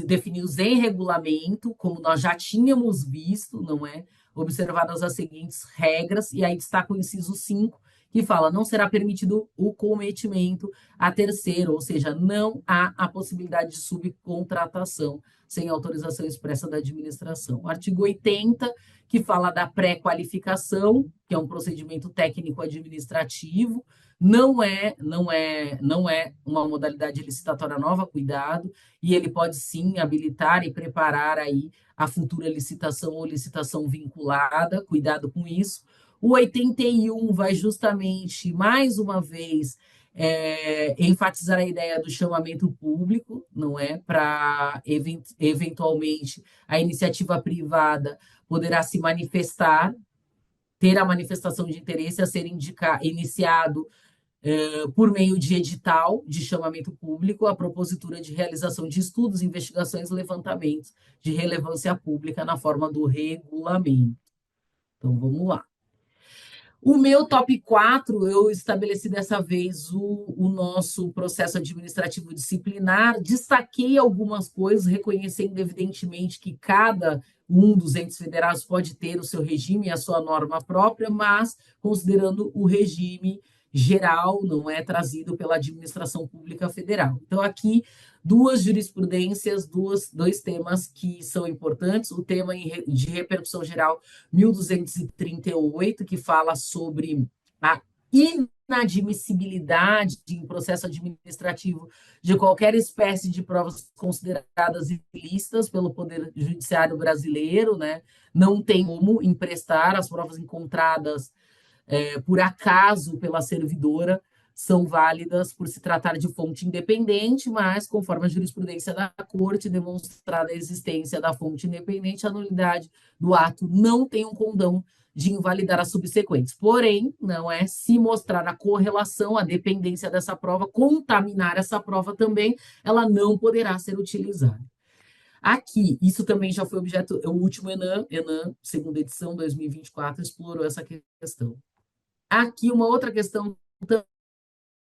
definidos em regulamento, como nós já tínhamos visto, não é? Observadas as seguintes regras, e aí destaca o inciso 5, que fala: não será permitido o cometimento a terceiro, ou seja, não há a possibilidade de subcontratação sem autorização expressa da administração. Artigo 80, que fala da pré-qualificação, que é um procedimento técnico administrativo, não é uma modalidade licitatória nova, cuidado, e ele pode sim habilitar e preparar aí a futura licitação ou licitação vinculada, cuidado com isso. O 81 vai justamente, mais uma vez, enfatizar a ideia do chamamento público, não é? Para, eventualmente, a iniciativa privada poderá se manifestar, ter a manifestação de interesse a ser iniciado por meio de edital de chamamento público, a propositura de realização de estudos, investigações e levantamentos de relevância pública na forma do regulamento. Então, vamos lá. O meu top 4, eu estabeleci dessa vez o nosso processo administrativo disciplinar, destaquei algumas coisas, reconhecendo evidentemente que cada um dos entes federados pode ter o seu regime e a sua norma própria, mas considerando o regime geral, não é trazido pela administração pública federal. Então, aqui, duas jurisprudências, dois temas que são importantes. O tema de repercussão geral 1238, que fala sobre a inadmissibilidade em processo administrativo de qualquer espécie de provas consideradas ilícitas pelo Poder Judiciário brasileiro, né? Não tem como emprestar as provas encontradas por acaso pela servidora, são válidas por se tratar de fonte independente, mas, conforme a jurisprudência da Corte, demonstrada a existência da fonte independente, a nulidade do ato não tem um condão de invalidar as subsequentes. Porém, não é se mostrar a correlação, a dependência dessa prova, contaminar essa prova também, ela não poderá ser utilizada. Aqui, isso também já foi objeto, o último ENAM, segunda edição, 2024, explorou essa questão. Aqui, uma outra questão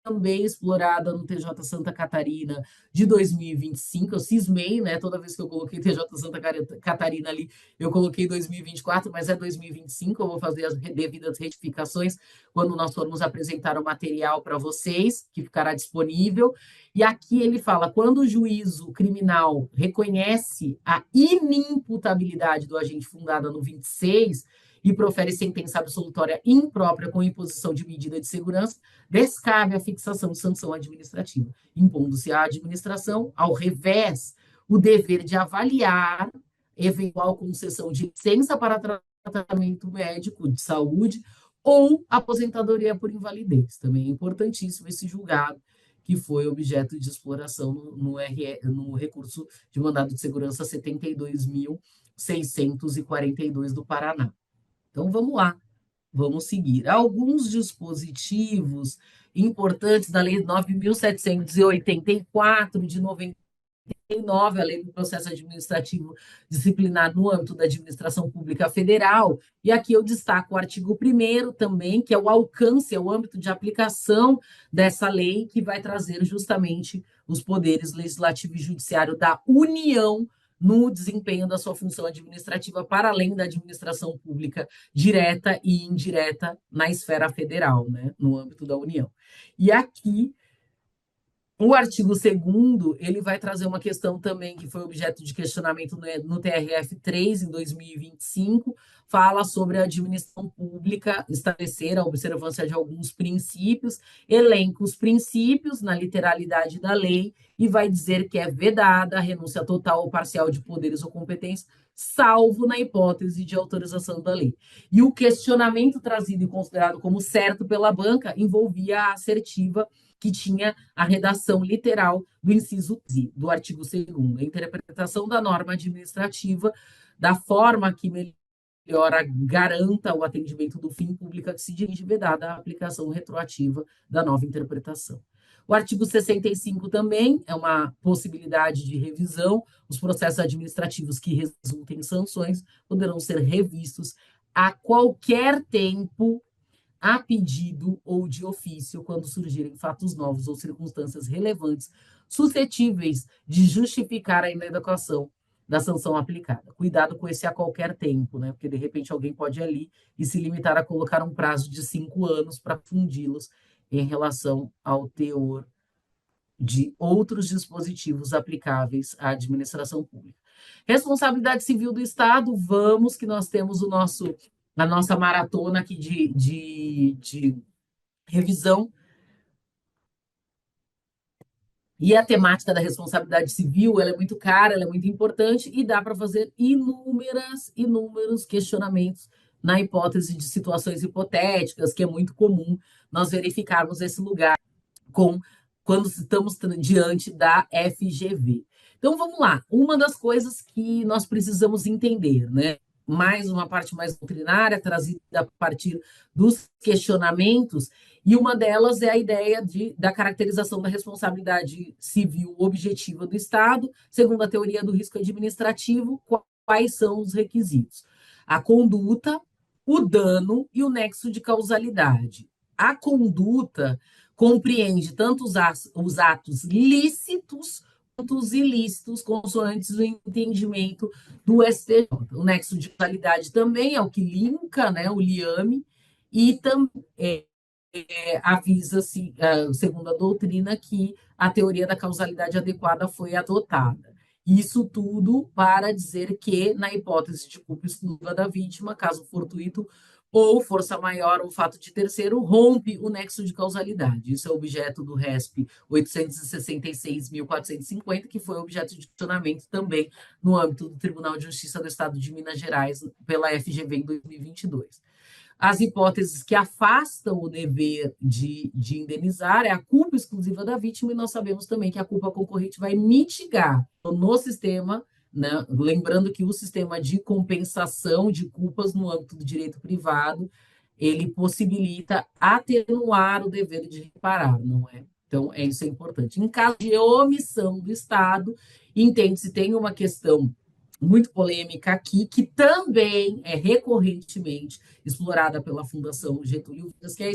também explorada no TJ Santa Catarina de 2025. Eu cismei, né? Toda vez que eu coloquei TJ Santa Catarina ali, eu coloquei 2024, mas é 2025. Eu vou fazer as devidas retificações quando nós formos apresentar o material para vocês, que ficará disponível. E aqui ele fala: quando o juízo criminal reconhece a inimputabilidade do agente fundada no 26 e profere sentença absolutória imprópria com imposição de medida de segurança, descabe a fixação de sanção administrativa, impondo-se à administração, ao revés, o dever de avaliar eventual concessão de licença para tratamento médico de saúde ou aposentadoria por invalidez. Também é importantíssimo esse julgado, que foi objeto de exploração no recurso de mandado de segurança 72.642 do Paraná. Então, vamos lá, vamos seguir. Alguns dispositivos importantes da Lei 9.784, de 90 9, a Lei do Processo Administrativo Disciplinar no âmbito da Administração Pública Federal. E aqui eu destaco o artigo 1º também, que é o alcance, é o âmbito de aplicação dessa lei, que vai trazer justamente os poderes legislativo e judiciário da União no desempenho da sua função administrativa, para além da administração pública direta e indireta na esfera federal, né, no âmbito da União. E aqui o artigo 2º, ele vai trazer uma questão também que foi objeto de questionamento no TRF3 em 2025, fala sobre a administração pública, estabelecer a observância de alguns princípios, elenca os princípios na literalidade da lei e vai dizer que é vedada a renúncia total ou parcial de poderes ou competências, salvo na hipótese de autorização da lei. E o questionamento trazido e considerado como certo pela banca envolvia a assertiva que tinha a redação literal do inciso do artigo 2º, a interpretação da norma administrativa da forma que melhor garanta o atendimento do fim público a que se dirige, vedada a aplicação retroativa da nova interpretação. O artigo 65 também é uma possibilidade de revisão. Os processos administrativos que resultem em sanções poderão ser revistos a qualquer tempo, a pedido ou de ofício, quando surgirem fatos novos ou circunstâncias relevantes suscetíveis de justificar a inadequação da sanção aplicada. Cuidado com esse a qualquer tempo, né? Porque de repente alguém pode ir ali e se limitar a colocar um prazo de 5 anos para fundi-los em relação ao teor de outros dispositivos aplicáveis à administração pública. Responsabilidade civil do Estado, vamos que nós temos a nossa maratona aqui de revisão. E a temática da responsabilidade civil, ela é muito cara, ela é muito importante e dá para fazer inúmeros questionamentos na hipótese de situações hipotéticas, que é muito comum nós verificarmos esse lugar quando estamos diante da FGV. Então, vamos lá. Uma das coisas que nós precisamos entender, né? Mais uma parte mais doutrinária, trazida a partir dos questionamentos, e uma delas é a ideia da caracterização da responsabilidade civil objetiva do Estado, segundo a teoria do risco administrativo, quais são os requisitos? A conduta, o dano e o nexo de causalidade. A conduta compreende tanto os atos lícitos quanto os ilícitos, consoantes o entendimento do STJ. O nexo de causalidade também é o que linka, né, o liame, e também avisa-se, segundo a doutrina, que a teoria da causalidade adequada foi adotada. Isso tudo para dizer que, na hipótese de culpa exclusiva da vítima, caso fortuito ou força maior ou fato de terceiro, rompe o nexo de causalidade. Isso é objeto do RESP 866.450, que foi objeto de questionamento também no âmbito do Tribunal de Justiça do Estado de Minas Gerais, pela FGV em 2022. As hipóteses que afastam o dever de indenizar é a culpa exclusiva da vítima, e nós sabemos também que a culpa concorrente vai mitigar no sistema, né? Lembrando que o sistema de compensação de culpas no âmbito do direito privado, ele possibilita atenuar o dever de reparar, não é? Então, isso é importante. Em caso de omissão do Estado, entende-se, tem uma questão muito polêmica aqui, que também é recorrentemente explorada pela Fundação Getúlio Vargas, que é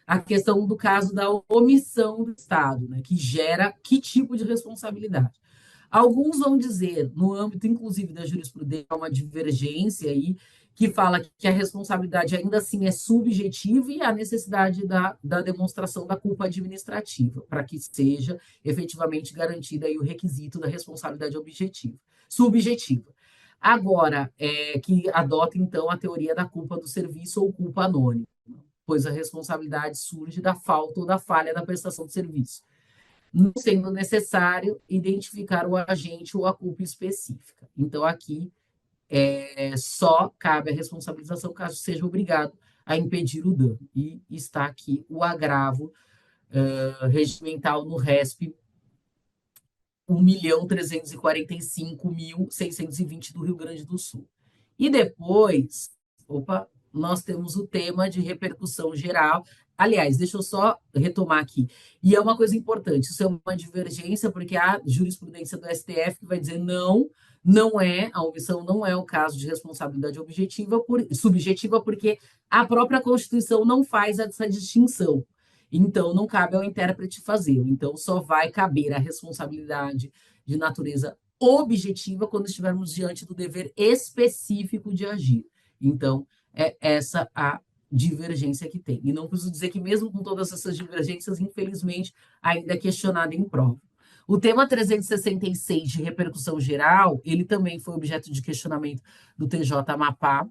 a questão do caso da omissão do Estado, né, que gera que tipo de responsabilidade. Alguns vão dizer, no âmbito, inclusive, da jurisprudência, uma divergência aí, que fala que a responsabilidade ainda assim é subjetiva e há necessidade da demonstração da culpa administrativa, para que seja efetivamente garantido aí o requisito da responsabilidade subjetiva. Agora, que adota, então, a teoria da culpa do serviço ou culpa anônima, pois a responsabilidade surge da falta ou da falha da prestação de serviço, não sendo necessário identificar o agente ou a culpa específica. Então, aqui só cabe a responsabilização caso seja obrigado a impedir o dano. E está aqui o agravo regimental no RESP 1.345.620 do Rio Grande do Sul. E depois, nós temos o tema de repercussão geral. Aliás, deixa eu só retomar aqui. E é uma coisa importante, isso é uma divergência, porque há jurisprudência do STF que vai dizer não, não é, a omissão não é o caso de responsabilidade subjetiva, porque a própria Constituição não faz essa distinção. Então, não cabe ao intérprete fazê-lo. Então, só vai caber a responsabilidade de natureza objetiva quando estivermos diante do dever específico de agir. Então, é essa a divergência que tem. E não preciso dizer que, mesmo com todas essas divergências, infelizmente, ainda é questionada em prova. O tema 366 de repercussão geral, ele também foi objeto de questionamento do TJ Amapá,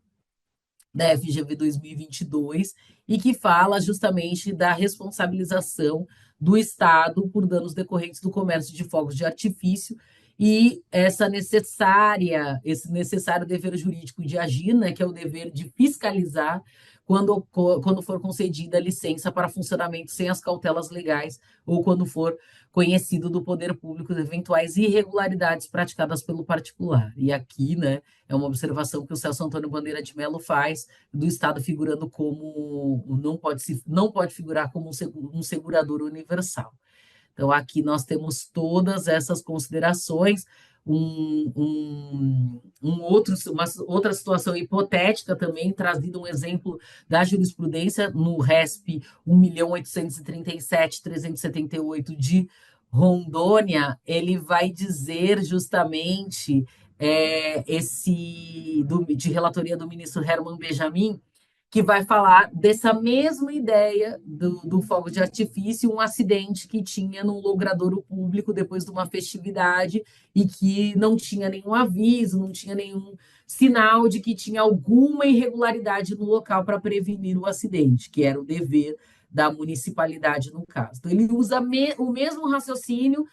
da FGV 2022, e que fala justamente da responsabilização do Estado por danos decorrentes do comércio de fogos de artifício e esse necessário dever jurídico de agir, né, que é o dever de fiscalizar quando for concedida licença para funcionamento sem as cautelas legais ou quando for conhecido do poder público de eventuais irregularidades praticadas pelo particular. E aqui, né, é uma observação que o Celso Antônio Bandeira de Mello faz do Estado figurando como não pode figurar como um segurador universal. Então, aqui nós temos todas essas considerações. Uma outra situação hipotética também, trazido um exemplo da jurisprudência no RESP 1.837.378 de Rondônia, ele vai dizer justamente de relatoria do ministro Herman Benjamin, que vai falar dessa mesma ideia do fogo de artifício, um acidente que tinha num logradouro público depois de uma festividade e que não tinha nenhum aviso, não tinha nenhum sinal de que tinha alguma irregularidade no local para prevenir o acidente, que era o dever da municipalidade no caso. Então, ele usa o mesmo raciocínio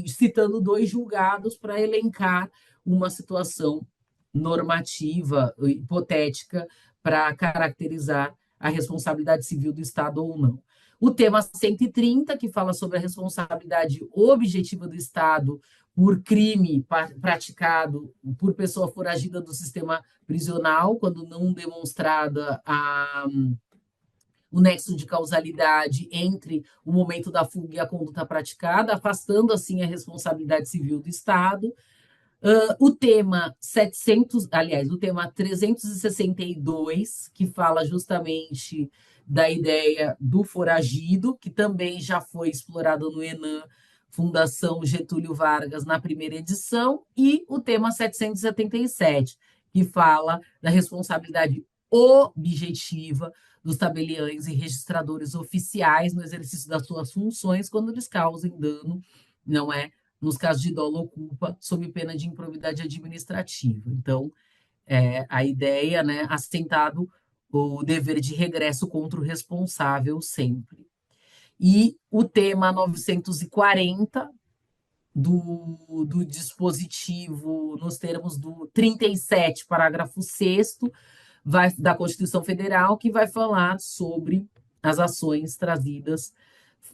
citando dois julgados para elencar uma situação normativa, hipotética, para caracterizar a responsabilidade civil do Estado ou não. O tema 130, que fala sobre a responsabilidade objetiva do Estado por crime praticado por pessoa foragida do sistema prisional, quando não demonstrada o nexo de causalidade entre o momento da fuga e a conduta praticada, afastando assim a responsabilidade civil do Estado. O tema 362, que fala justamente da ideia do foragido, que também já foi explorado no ENAM, Fundação Getúlio Vargas, na primeira edição, e o tema 777, que fala da responsabilidade objetiva dos tabeliães e registradores oficiais no exercício das suas funções quando eles causem dano, não é? Nos casos de dolo ou culpa, sob pena de improbidade administrativa. Então, a ideia, né, assentado o dever de regresso contra o responsável sempre. E o tema 940 do dispositivo, nos termos do 37, parágrafo 6º, da Constituição Federal, que vai falar sobre as ações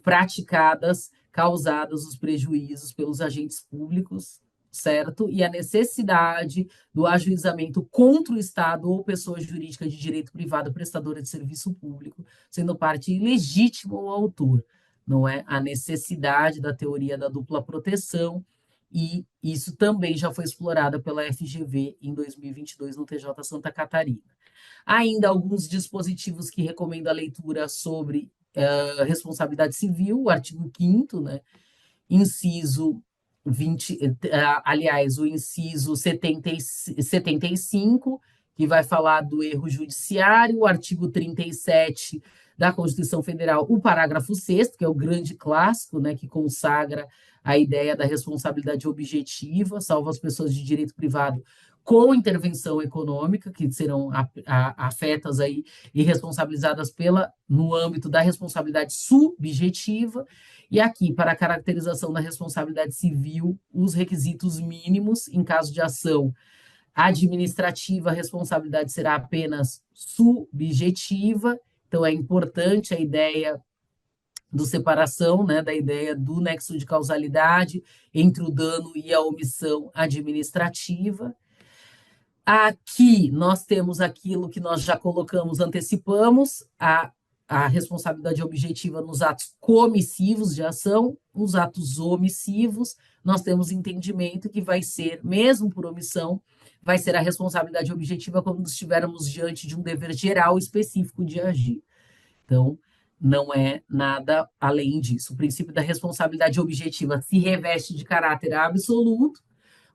praticadas, causadas os prejuízos pelos agentes públicos, certo? E a necessidade do ajuizamento contra o Estado ou pessoa jurídica de direito privado prestadora de serviço público, sendo parte ilegítima o autor, não é? A necessidade da teoria da dupla proteção, e isso também já foi explorado pela FGV em 2022 no TJ Santa Catarina. Ainda alguns dispositivos que recomendo a leitura sobre responsabilidade civil, o artigo 5º, né? Inciso 20, aliás, o inciso 75, que vai falar do erro judiciário, o artigo 37 da Constituição Federal, o parágrafo 6º, que é o grande clássico, né, que consagra a ideia da responsabilidade objetiva, salvo as pessoas de direito privado com intervenção econômica, que serão afetas aí e responsabilizadas no âmbito da responsabilidade subjetiva. E aqui, para a caracterização da responsabilidade civil, os requisitos mínimos, em caso de ação administrativa, a responsabilidade será apenas subjetiva. Então, é importante a ideia do separação, né, da ideia do nexo de causalidade entre o dano e a omissão administrativa. Aqui nós temos aquilo que nós já colocamos, antecipamos, a responsabilidade objetiva nos atos comissivos de ação, nos atos omissivos, nós temos entendimento que vai ser, mesmo por omissão, vai ser a responsabilidade objetiva quando estivermos diante de um dever geral específico de agir. Então, não é nada além disso. O princípio da responsabilidade objetiva se reveste de caráter absoluto,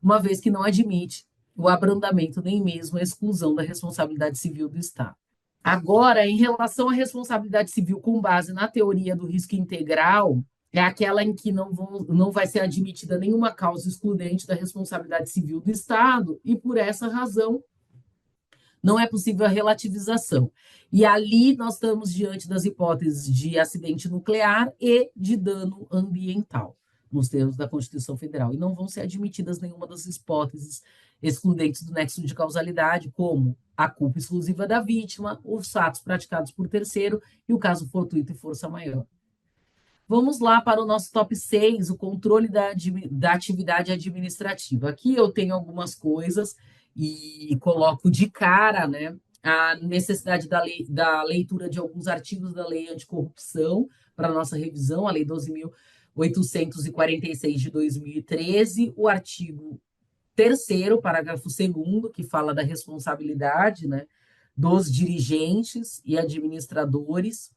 uma vez que não admite o abrandamento nem mesmo a exclusão da responsabilidade civil do Estado. Agora, em relação à responsabilidade civil com base na teoria do risco integral, é aquela em que não vai ser admitida nenhuma causa excludente da responsabilidade civil do Estado, e por essa razão não é possível a relativização. E ali nós estamos diante das hipóteses de acidente nuclear e de dano ambiental, nos termos da Constituição Federal. E não vão ser admitidas nenhuma das hipóteses excludentes do nexo de causalidade, como a culpa exclusiva da vítima, os fatos praticados por terceiro e o caso fortuito e força maior. Vamos lá para o nosso top 6, o controle da atividade administrativa. Aqui eu tenho algumas coisas e coloco de cara, né, a necessidade da leitura de alguns artigos da Lei Anticorrupção para a nossa revisão, a Lei 12.846 de 2013, o artigo 3º, parágrafo 2º, que fala da responsabilidade, né, dos dirigentes e administradores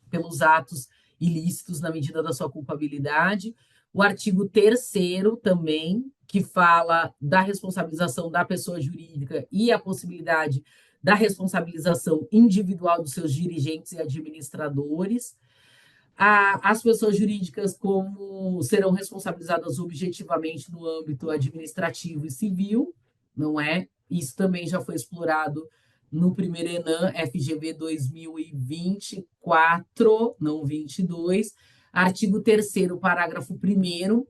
pelos atos ilícitos na medida da sua culpabilidade. O artigo 3º também, que fala da responsabilização da pessoa jurídica e a possibilidade da responsabilização individual dos seus dirigentes e administradores. As pessoas jurídicas como serão responsabilizadas objetivamente no âmbito administrativo e civil, não é? Isso também já foi explorado no primeiro ENAM, FGV 2024, não 22, artigo 3º, parágrafo 1º,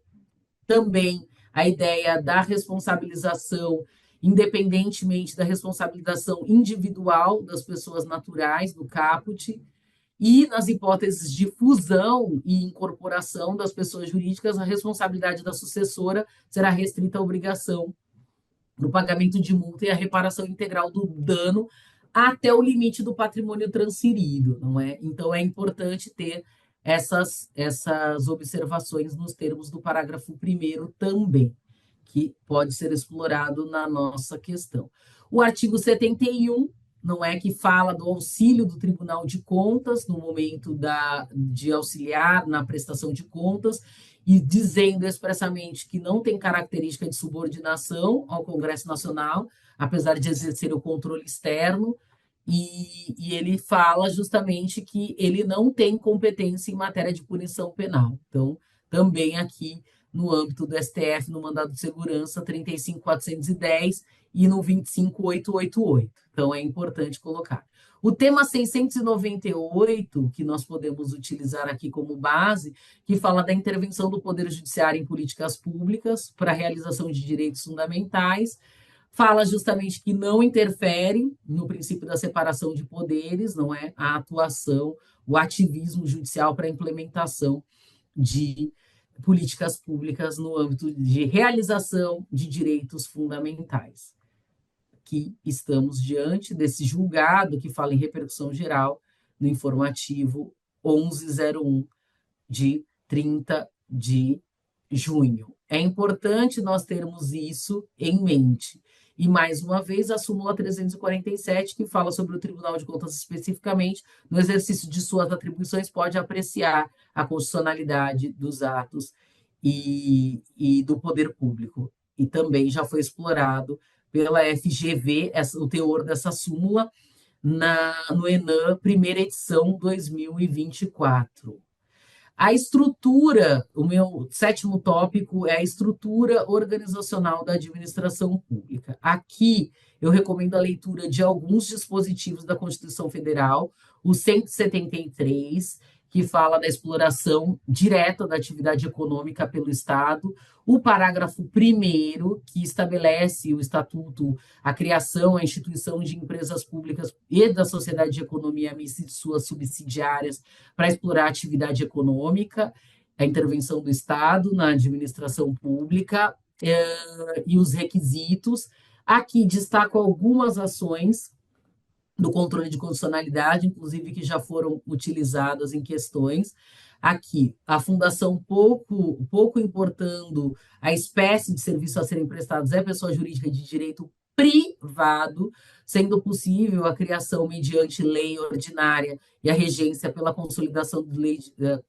também a ideia da responsabilização, independentemente da responsabilização individual das pessoas naturais, do caput, e nas hipóteses de fusão e incorporação das pessoas jurídicas, a responsabilidade da sucessora será restrita à obrigação do pagamento de multa e a reparação integral do dano até o limite do patrimônio transferido, não é? Então, é importante ter essas observações nos termos do parágrafo 1º também, que pode ser explorado na nossa questão. O artigo 71, não é, que fala do auxílio do Tribunal de Contas no momento de auxiliar na prestação de contas, e dizendo expressamente que não tem característica de subordinação ao Congresso Nacional, apesar de exercer o controle externo, e ele fala justamente que ele não tem competência em matéria de punição penal. Então, também aqui no âmbito do STF, no mandado de segurança 35.410 e no 25.888. Então, é importante colocar. O tema 698, que nós podemos utilizar aqui como base, que fala da intervenção do Poder Judiciário em políticas públicas para a realização de direitos fundamentais, fala justamente que não interfere no princípio da separação de poderes, não é? A atuação, o ativismo judicial para a implementação de políticas públicas no âmbito de realização de direitos fundamentais. Que estamos diante desse julgado que fala em repercussão geral no informativo 1101 de 30 de junho. É importante nós termos isso em mente. E, mais uma vez, a súmula 347, que fala sobre o Tribunal de Contas especificamente, no exercício de suas atribuições, pode apreciar a constitucionalidade dos atos e do poder público. E também já foi explorado pela FGV, o teor dessa súmula, no ENAM, primeira edição 2024. A estrutura, o meu 7º tópico é a estrutura organizacional da administração pública. Aqui eu recomendo a leitura de alguns dispositivos da Constituição Federal, o 173, que fala da exploração direta da atividade econômica pelo Estado, o parágrafo 1º, que estabelece o estatuto, a criação, a instituição de empresas públicas e da sociedade de economia mista e de suas subsidiárias para explorar a atividade econômica, a intervenção do Estado na administração pública e os requisitos, Aqui destaco algumas ações do controle de condicionalidade, inclusive que já foram utilizadas em questões. Aqui, a fundação pouco importando a espécie de serviço a serem prestados é pessoa jurídica de direito privado, sendo possível a criação mediante lei ordinária e a regência pela consolidação de lei,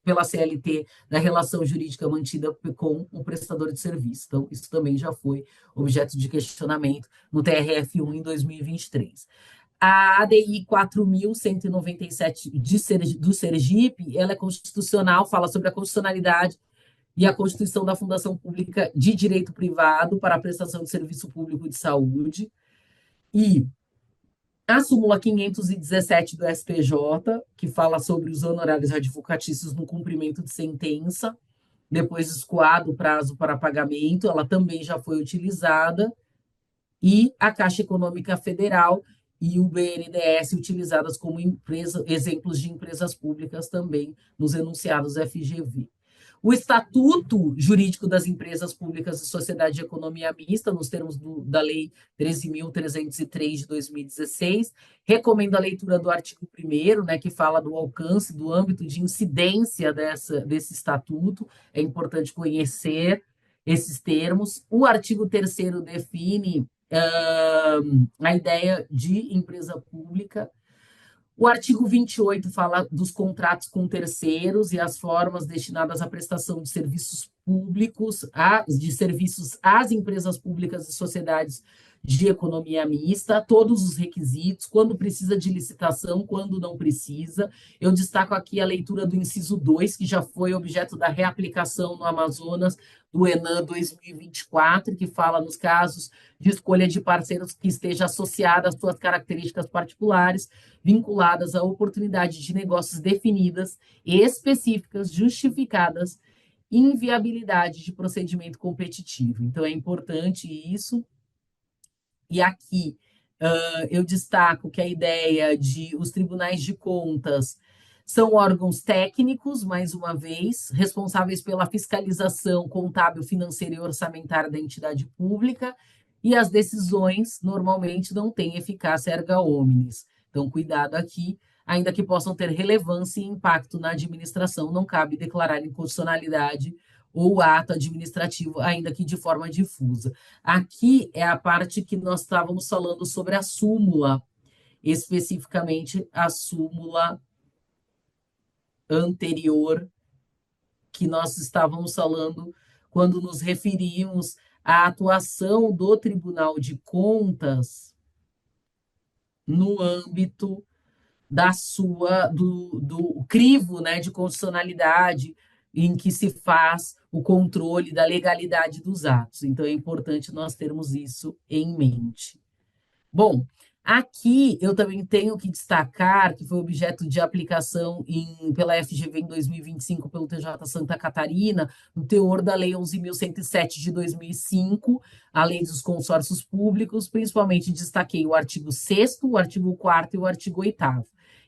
pela CLT da relação jurídica mantida com o prestador de serviço. Então, isso também já foi objeto de questionamento no TRF1 em 2023. A ADI 4.197 do Sergipe, ela é constitucional, fala sobre a constitucionalidade e a constituição da Fundação Pública de Direito Privado para a prestação de serviço público de saúde. E a súmula 517 do STJ, que fala sobre os honorários advocatícios no cumprimento de sentença, depois escoado o prazo para pagamento, ela também já foi utilizada. E a Caixa Econômica Federal e o BNDES utilizadas como exemplos de empresas públicas também nos enunciados FGV. O Estatuto Jurídico das Empresas Públicas e Sociedade de Economia Mista, nos termos da Lei 13.303 de 2016, recomenda a leitura do artigo 1º, né, que fala do alcance, do âmbito de incidência desse estatuto. É importante conhecer esses termos. O artigo 3º define a ideia de empresa pública. O artigo 28 fala dos contratos com terceiros e as formas destinadas à prestação de serviços públicos, de serviços às empresas públicas e sociedades de economia mista, todos os requisitos, quando precisa de licitação, quando não precisa. Eu destaco aqui a leitura do inciso 2, que já foi objeto da reaplicação no Amazonas do ENAM 2024, que fala nos casos de escolha de parceiros que esteja associada às suas características particulares, vinculadas a oportunidade de negócios definidas, específicas, justificadas, inviabilidade de procedimento competitivo. Então, é importante isso. E aqui eu destaco que a ideia de os tribunais de contas são órgãos técnicos, mais uma vez, responsáveis pela fiscalização contábil, financeira e orçamentária da entidade pública, e as decisões normalmente não têm eficácia erga omnes. Então, cuidado aqui, ainda que possam ter relevância e impacto na administração, não cabe declarar inconstitucionalidade ou ato administrativo, ainda que de forma difusa. Aqui é a parte que nós estávamos falando sobre a súmula, especificamente a súmula anterior, que nós estávamos falando quando nos referimos à atuação do Tribunal de Contas no âmbito do crivo, né, de constitucionalidade em que se faz o controle da legalidade dos atos. Então, é importante nós termos isso em mente. Bom, aqui eu também tenho que destacar que foi objeto de aplicação pela FGV em 2025 pelo TJ Santa Catarina, no teor da Lei 11.107 de 2005, a Lei dos Consórcios Públicos, principalmente destaquei o artigo 6º, o artigo 4º e o artigo 8º.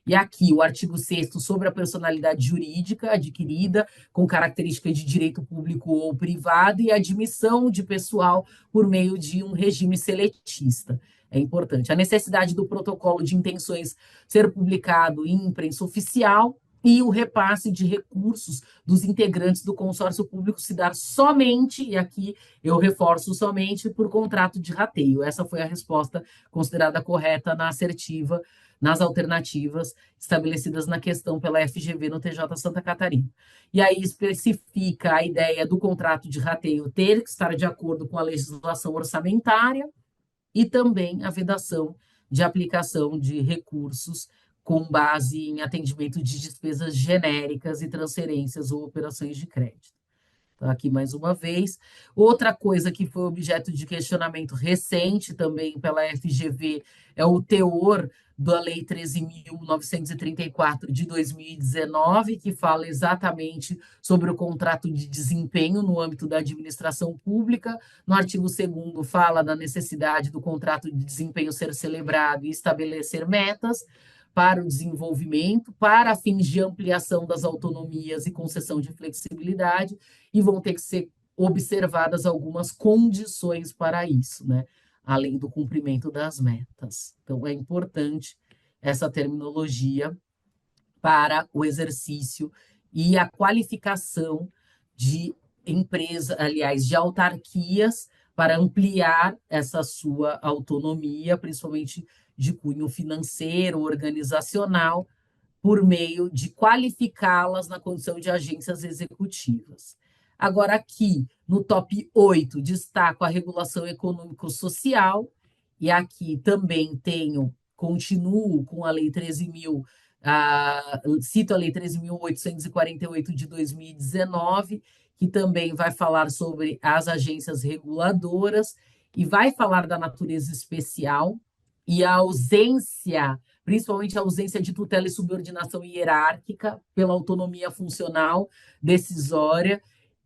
E aqui o artigo 6º sobre a personalidade jurídica adquirida com característica de direito público ou privado e admissão de pessoal por meio de um regime seletista. É importante. A necessidade do protocolo de intenções ser publicado em imprensa oficial e o repasse de recursos dos integrantes do consórcio público se dar somente, e aqui eu reforço somente, por contrato de rateio. Essa foi a resposta considerada correta na assertiva, nas alternativas estabelecidas na questão pela FGV no TJ Santa Catarina. E aí especifica a ideia do contrato de rateio ter que estar de acordo com a legislação orçamentária, e também a vedação de aplicação de recursos com base em atendimento de despesas genéricas e transferências ou operações de crédito. Então, aqui mais uma vez. Outra coisa que foi objeto de questionamento recente também pela FGV é o teor da Lei 13.934 de 2019, que fala exatamente sobre o contrato de desempenho no âmbito da administração pública. No artigo 2º fala da necessidade do contrato de desempenho ser celebrado e estabelecer metas para o desenvolvimento, para fins de ampliação das autonomias e concessão de flexibilidade, e vão ter que ser observadas algumas condições para isso, né? além do cumprimento das metas. Então, é importante essa terminologia para o exercício e a qualificação de empresa, aliás, de autarquias, para ampliar essa sua autonomia, principalmente de cunho financeiro, organizacional, por meio de qualificá-las na condição de agências executivas. Agora, aqui no top 8, destaco a regulação econômico-social, e aqui também continuo com a Lei 13.000, cito a Lei 13.848 de 2019, que também vai falar sobre as agências reguladoras e vai falar da natureza especial e a ausência, principalmente a ausência de tutela e subordinação hierárquica pela autonomia funcional, decisória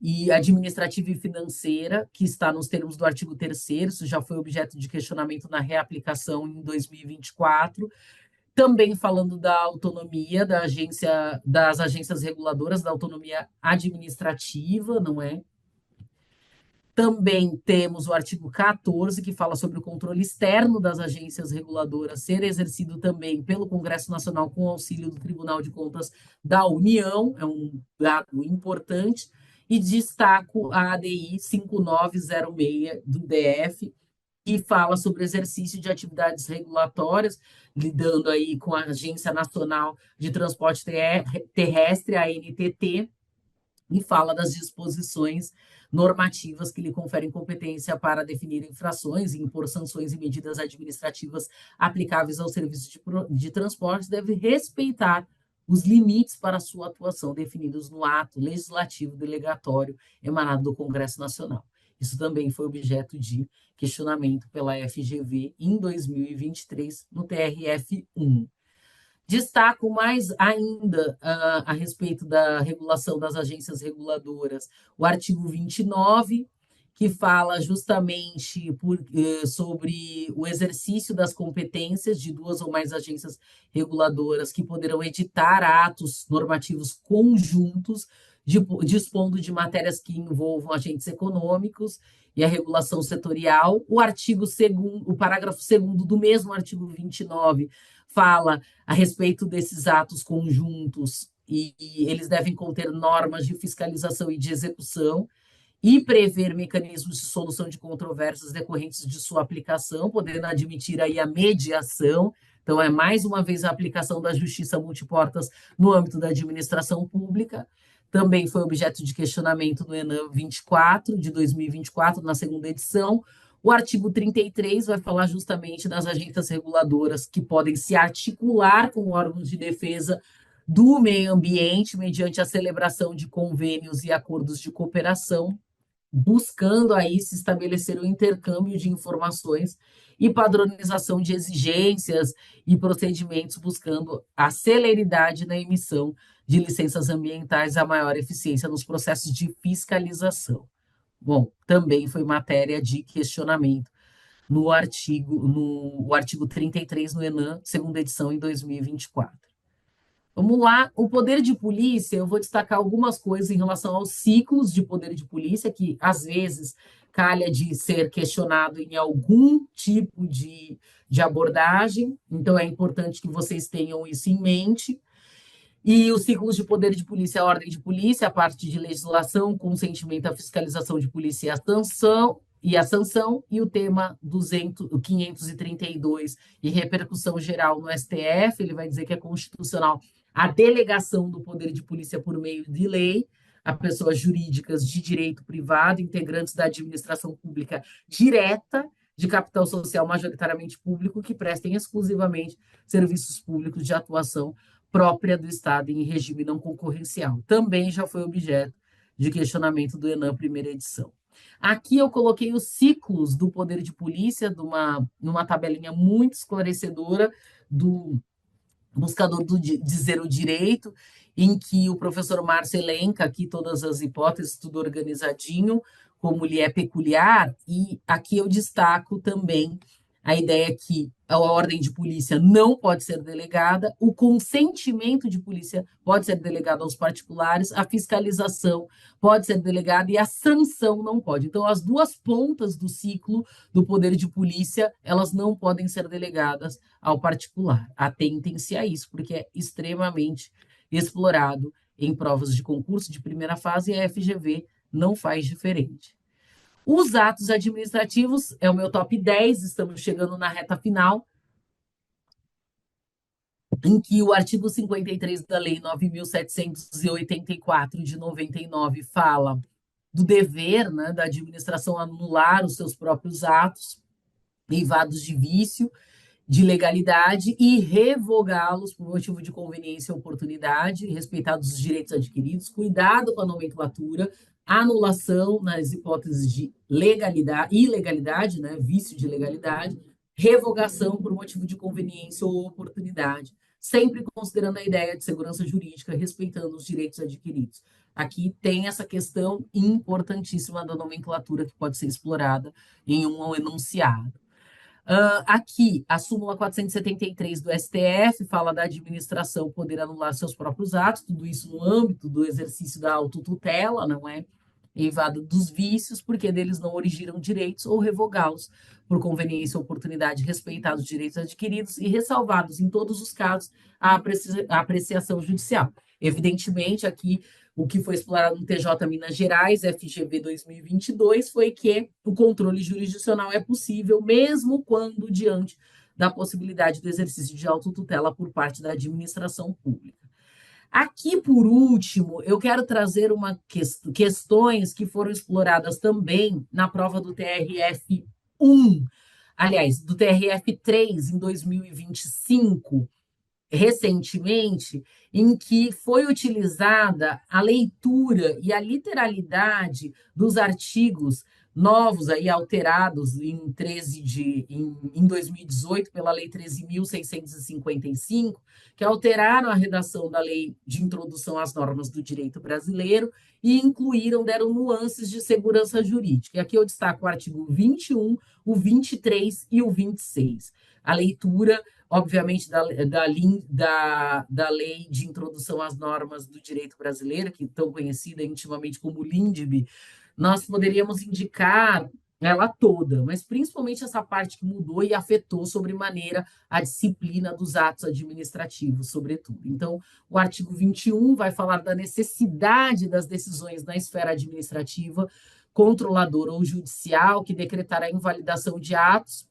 e administrativa e financeira, que está nos termos do artigo 3º, isso já foi objeto de questionamento na reaplicação em 2024, também falando da autonomia das agências reguladoras, da autonomia administrativa, não é? Também temos o artigo 14, que fala sobre o controle externo das agências reguladoras ser exercido também pelo Congresso Nacional com auxílio do Tribunal de Contas da União, é um dado importante, e destaco a ADI 5906 do DF, que fala sobre o exercício de atividades regulatórias, lidando aí com a Agência Nacional de Transporte Terrestre, a ANTT, e fala das disposições normativas que lhe conferem competência para definir infrações e impor sanções e medidas administrativas aplicáveis ao serviço de transporte, deve respeitar os limites para sua atuação definidos no ato legislativo delegatório emanado do Congresso Nacional. Isso também foi objeto de questionamento pela FGV em 2023 no TRF1. Destaco mais ainda a respeito da regulação das agências reguladoras, o artigo 29, que fala justamente sobre o exercício das competências de duas ou mais agências reguladoras que poderão editar atos normativos conjuntos, dispondo de matérias que envolvam agentes econômicos e a regulação setorial. O artigo 2º, o parágrafo 2º do mesmo artigo 29, fala a respeito desses atos conjuntos e eles devem conter normas de fiscalização e de execução e prever mecanismos de solução de controvérsias decorrentes de sua aplicação, podendo admitir aí a mediação. Então, é mais uma vez a aplicação da justiça multiportas no âmbito da administração pública. Também foi objeto de questionamento no ENAM 24, de 2024, na segunda edição. O artigo 33 vai falar justamente das agências reguladoras que podem se articular com órgãos de defesa do meio ambiente mediante a celebração de convênios e acordos de cooperação, buscando aí se estabelecer o intercâmbio de informações e padronização de exigências e procedimentos, buscando a celeridade na emissão de licenças ambientais e a maior eficiência nos processos de fiscalização. Bom, também foi matéria de questionamento no artigo 33 no ENAM, segunda edição, em 2024. Vamos lá, o poder de polícia, eu vou destacar algumas coisas em relação aos ciclos de poder de polícia, que às vezes calha de ser questionado em algum tipo de abordagem, então é importante que vocês tenham isso em mente. E os ciclos de poder de polícia, a ordem de polícia, a parte de legislação, consentimento, a fiscalização de polícia e a sanção, e o tema 532 e repercussão geral no STF, ele vai dizer que é constitucional a delegação do poder de polícia por meio de lei a pessoas jurídicas de direito privado, integrantes da administração pública direta, de capital social majoritariamente público, que prestem exclusivamente serviços públicos de atuação própria do Estado em regime não concorrencial. Também já foi objeto de questionamento do ENAM, primeira edição. Aqui eu coloquei os ciclos do poder de polícia numa tabelinha muito esclarecedora do buscador do Dizer o Direito, em que o professor Márcio elenca aqui todas as hipóteses, tudo organizadinho, como lhe é peculiar, e aqui eu destaco também A ideia é que a ordem de polícia não pode ser delegada, o consentimento de polícia pode ser delegado aos particulares, a fiscalização pode ser delegada e a sanção não pode. Então, as duas pontas do ciclo do poder de polícia, elas não podem ser delegadas ao particular. Atentem-se a isso, porque é extremamente explorado em provas de concurso de primeira fase e a FGV não faz diferente. Os atos administrativos é o meu top 10, estamos chegando na reta final, em que o artigo 53 da Lei 9.784 de 99 fala do dever, né, da administração anular os seus próprios atos, eivados de vício, de legalidade e revogá-los por motivo de conveniência e oportunidade, respeitados os direitos adquiridos, cuidado com a nomenclatura, anulação nas hipóteses de legalidade, ilegalidade, né, vício de legalidade, revogação por motivo de conveniência ou oportunidade, sempre considerando a ideia de segurança jurídica, respeitando os direitos adquiridos. Aqui tem essa questão importantíssima da nomenclatura que pode ser explorada em um enunciado. Aqui, a súmula 473 do STF fala da administração poder anular seus próprios atos, tudo isso no âmbito do exercício da autotutela, não é? Eivado dos vícios, porque deles não originam direitos ou revogá-los por conveniência ou oportunidade, respeitados os direitos adquiridos e ressalvados, em todos os casos, a apreciação judicial. Evidentemente, aqui o que foi explorado no TJ Minas Gerais, FGV 2022, foi que o controle jurisdicional é possível, mesmo quando diante da possibilidade do exercício de autotutela por parte da administração pública. Aqui, por último, eu quero trazer questões que foram exploradas também na prova do TRF1, aliás, do TRF3 em 2025, recentemente, em que foi utilizada a leitura e a literalidade dos artigos novos aí alterados em 2018 pela Lei 13.655, que alteraram a redação da Lei de Introdução às Normas do Direito Brasileiro e deram nuances de segurança jurídica. E aqui eu destaco o artigo 21, o 23 e o 26. A leitura obviamente, da Lei de Introdução às Normas do Direito Brasileiro, que é tão conhecida intimamente como LINDB, nós poderíamos indicar ela toda, mas principalmente essa parte que mudou e afetou sobremaneira a disciplina dos atos administrativos, sobretudo. Então, o artigo 21 vai falar da necessidade das decisões na esfera administrativa, controladora ou judicial, que decretará a invalidação de atos,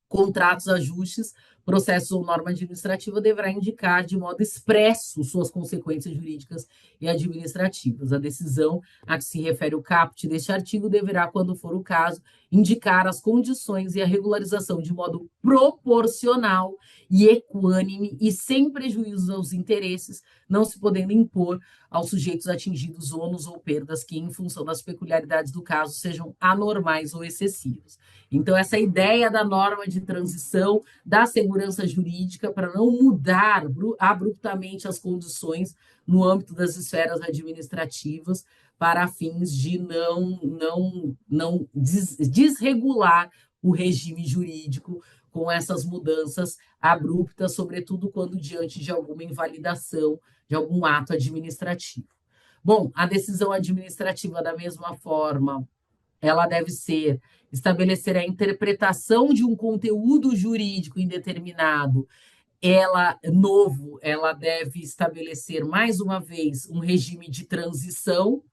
contratos, ajustes, processos ou norma administrativa deverá indicar de modo expresso suas consequências jurídicas e administrativas. A decisão a que se refere o caput deste artigo deverá, quando for o caso, indicar as condições e a regularização de modo proporcional e equânime e sem prejuízo aos interesses, não se podendo impor aos sujeitos atingidos ônus ou perdas que, em função das peculiaridades do caso, sejam anormais ou excessivos. Então, essa ideia da norma de transição da segurança jurídica para não mudar abruptamente as condições no âmbito das esferas administrativas para fins de não desregular o regime jurídico com essas mudanças abruptas, sobretudo quando diante de alguma invalidação de algum ato administrativo. Bom, a decisão administrativa, da mesma forma, ela deve estabelecer a interpretação de um conteúdo jurídico indeterminado, ela deve estabelecer, mais uma vez, um regime de transição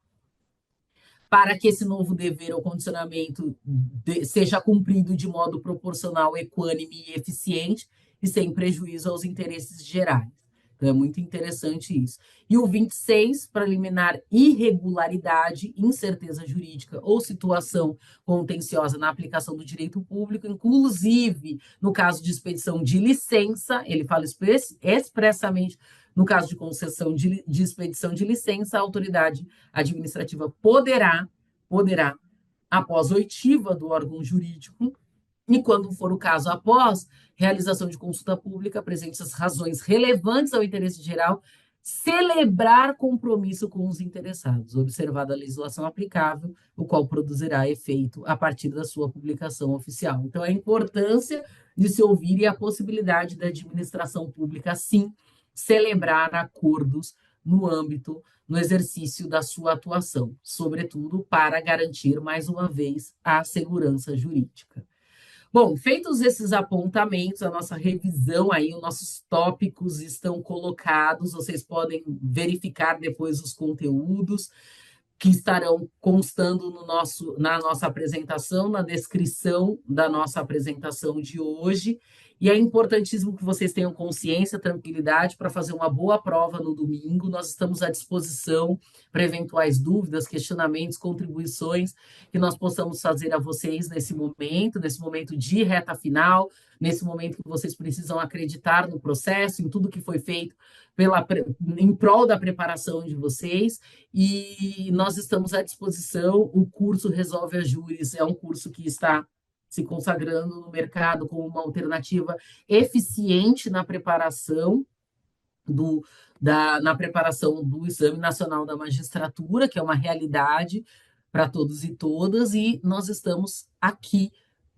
para que esse novo dever ou condicionamento seja cumprido de modo proporcional, equânime e eficiente e sem prejuízo aos interesses gerais. Então, é muito interessante isso. E o 26, para eliminar irregularidade, incerteza jurídica ou situação contenciosa na aplicação do direito público, inclusive no caso de expedição de licença, ele fala expressamente no caso de concessão de expedição de licença, a autoridade administrativa poderá, após oitiva do órgão jurídico, e quando for o caso, após realização de consulta pública, apresente as razões relevantes ao interesse geral, celebrar compromisso com os interessados, observada a legislação aplicável, o qual produzirá efeito a partir da sua publicação oficial. Então, a importância de se ouvir e a possibilidade da administração pública, sim, celebrar acordos no âmbito, no exercício da sua atuação, sobretudo para garantir, mais uma vez, a segurança jurídica. Bom, feitos esses apontamentos, a nossa revisão aí, os nossos tópicos estão colocados, vocês podem verificar depois os conteúdos que estarão constando na nossa apresentação, na descrição da nossa apresentação de hoje. E é importantíssimo que vocês tenham consciência, tranquilidade para fazer uma boa prova no domingo. Nós estamos à disposição para eventuais dúvidas, questionamentos, contribuições que nós possamos fazer a vocês nesse momento de reta final, nesse momento que vocês precisam acreditar no processo, em tudo que foi feito em prol da preparação de vocês, e nós estamos à disposição. O curso Resolve a Júris é um curso que está se consagrando no mercado como uma alternativa eficiente na preparação na preparação do Exame Nacional da Magistratura, que é uma realidade para todos e todas, e nós estamos aqui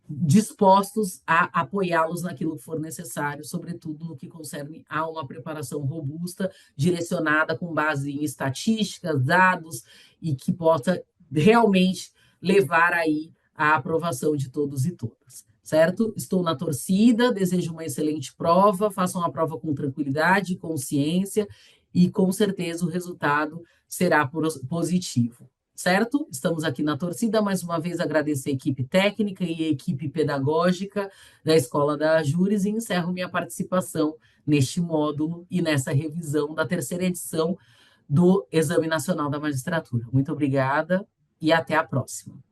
dispostos a apoiá-los naquilo que for necessário, sobretudo no que concerne a uma preparação robusta, direcionada com base em estatísticas, dados, e que possa realmente levar aí à aprovação de todos e todas, certo? Estou na torcida, desejo uma excelente prova, façam a prova com tranquilidade, consciência, e com certeza o resultado será positivo. Certo? Estamos aqui na torcida, mais uma vez agradecer a equipe técnica e a equipe pedagógica da Escola da Júris e encerro minha participação neste módulo e nessa revisão da terceira edição do Exame Nacional da Magistratura. Muito obrigada e até a próxima.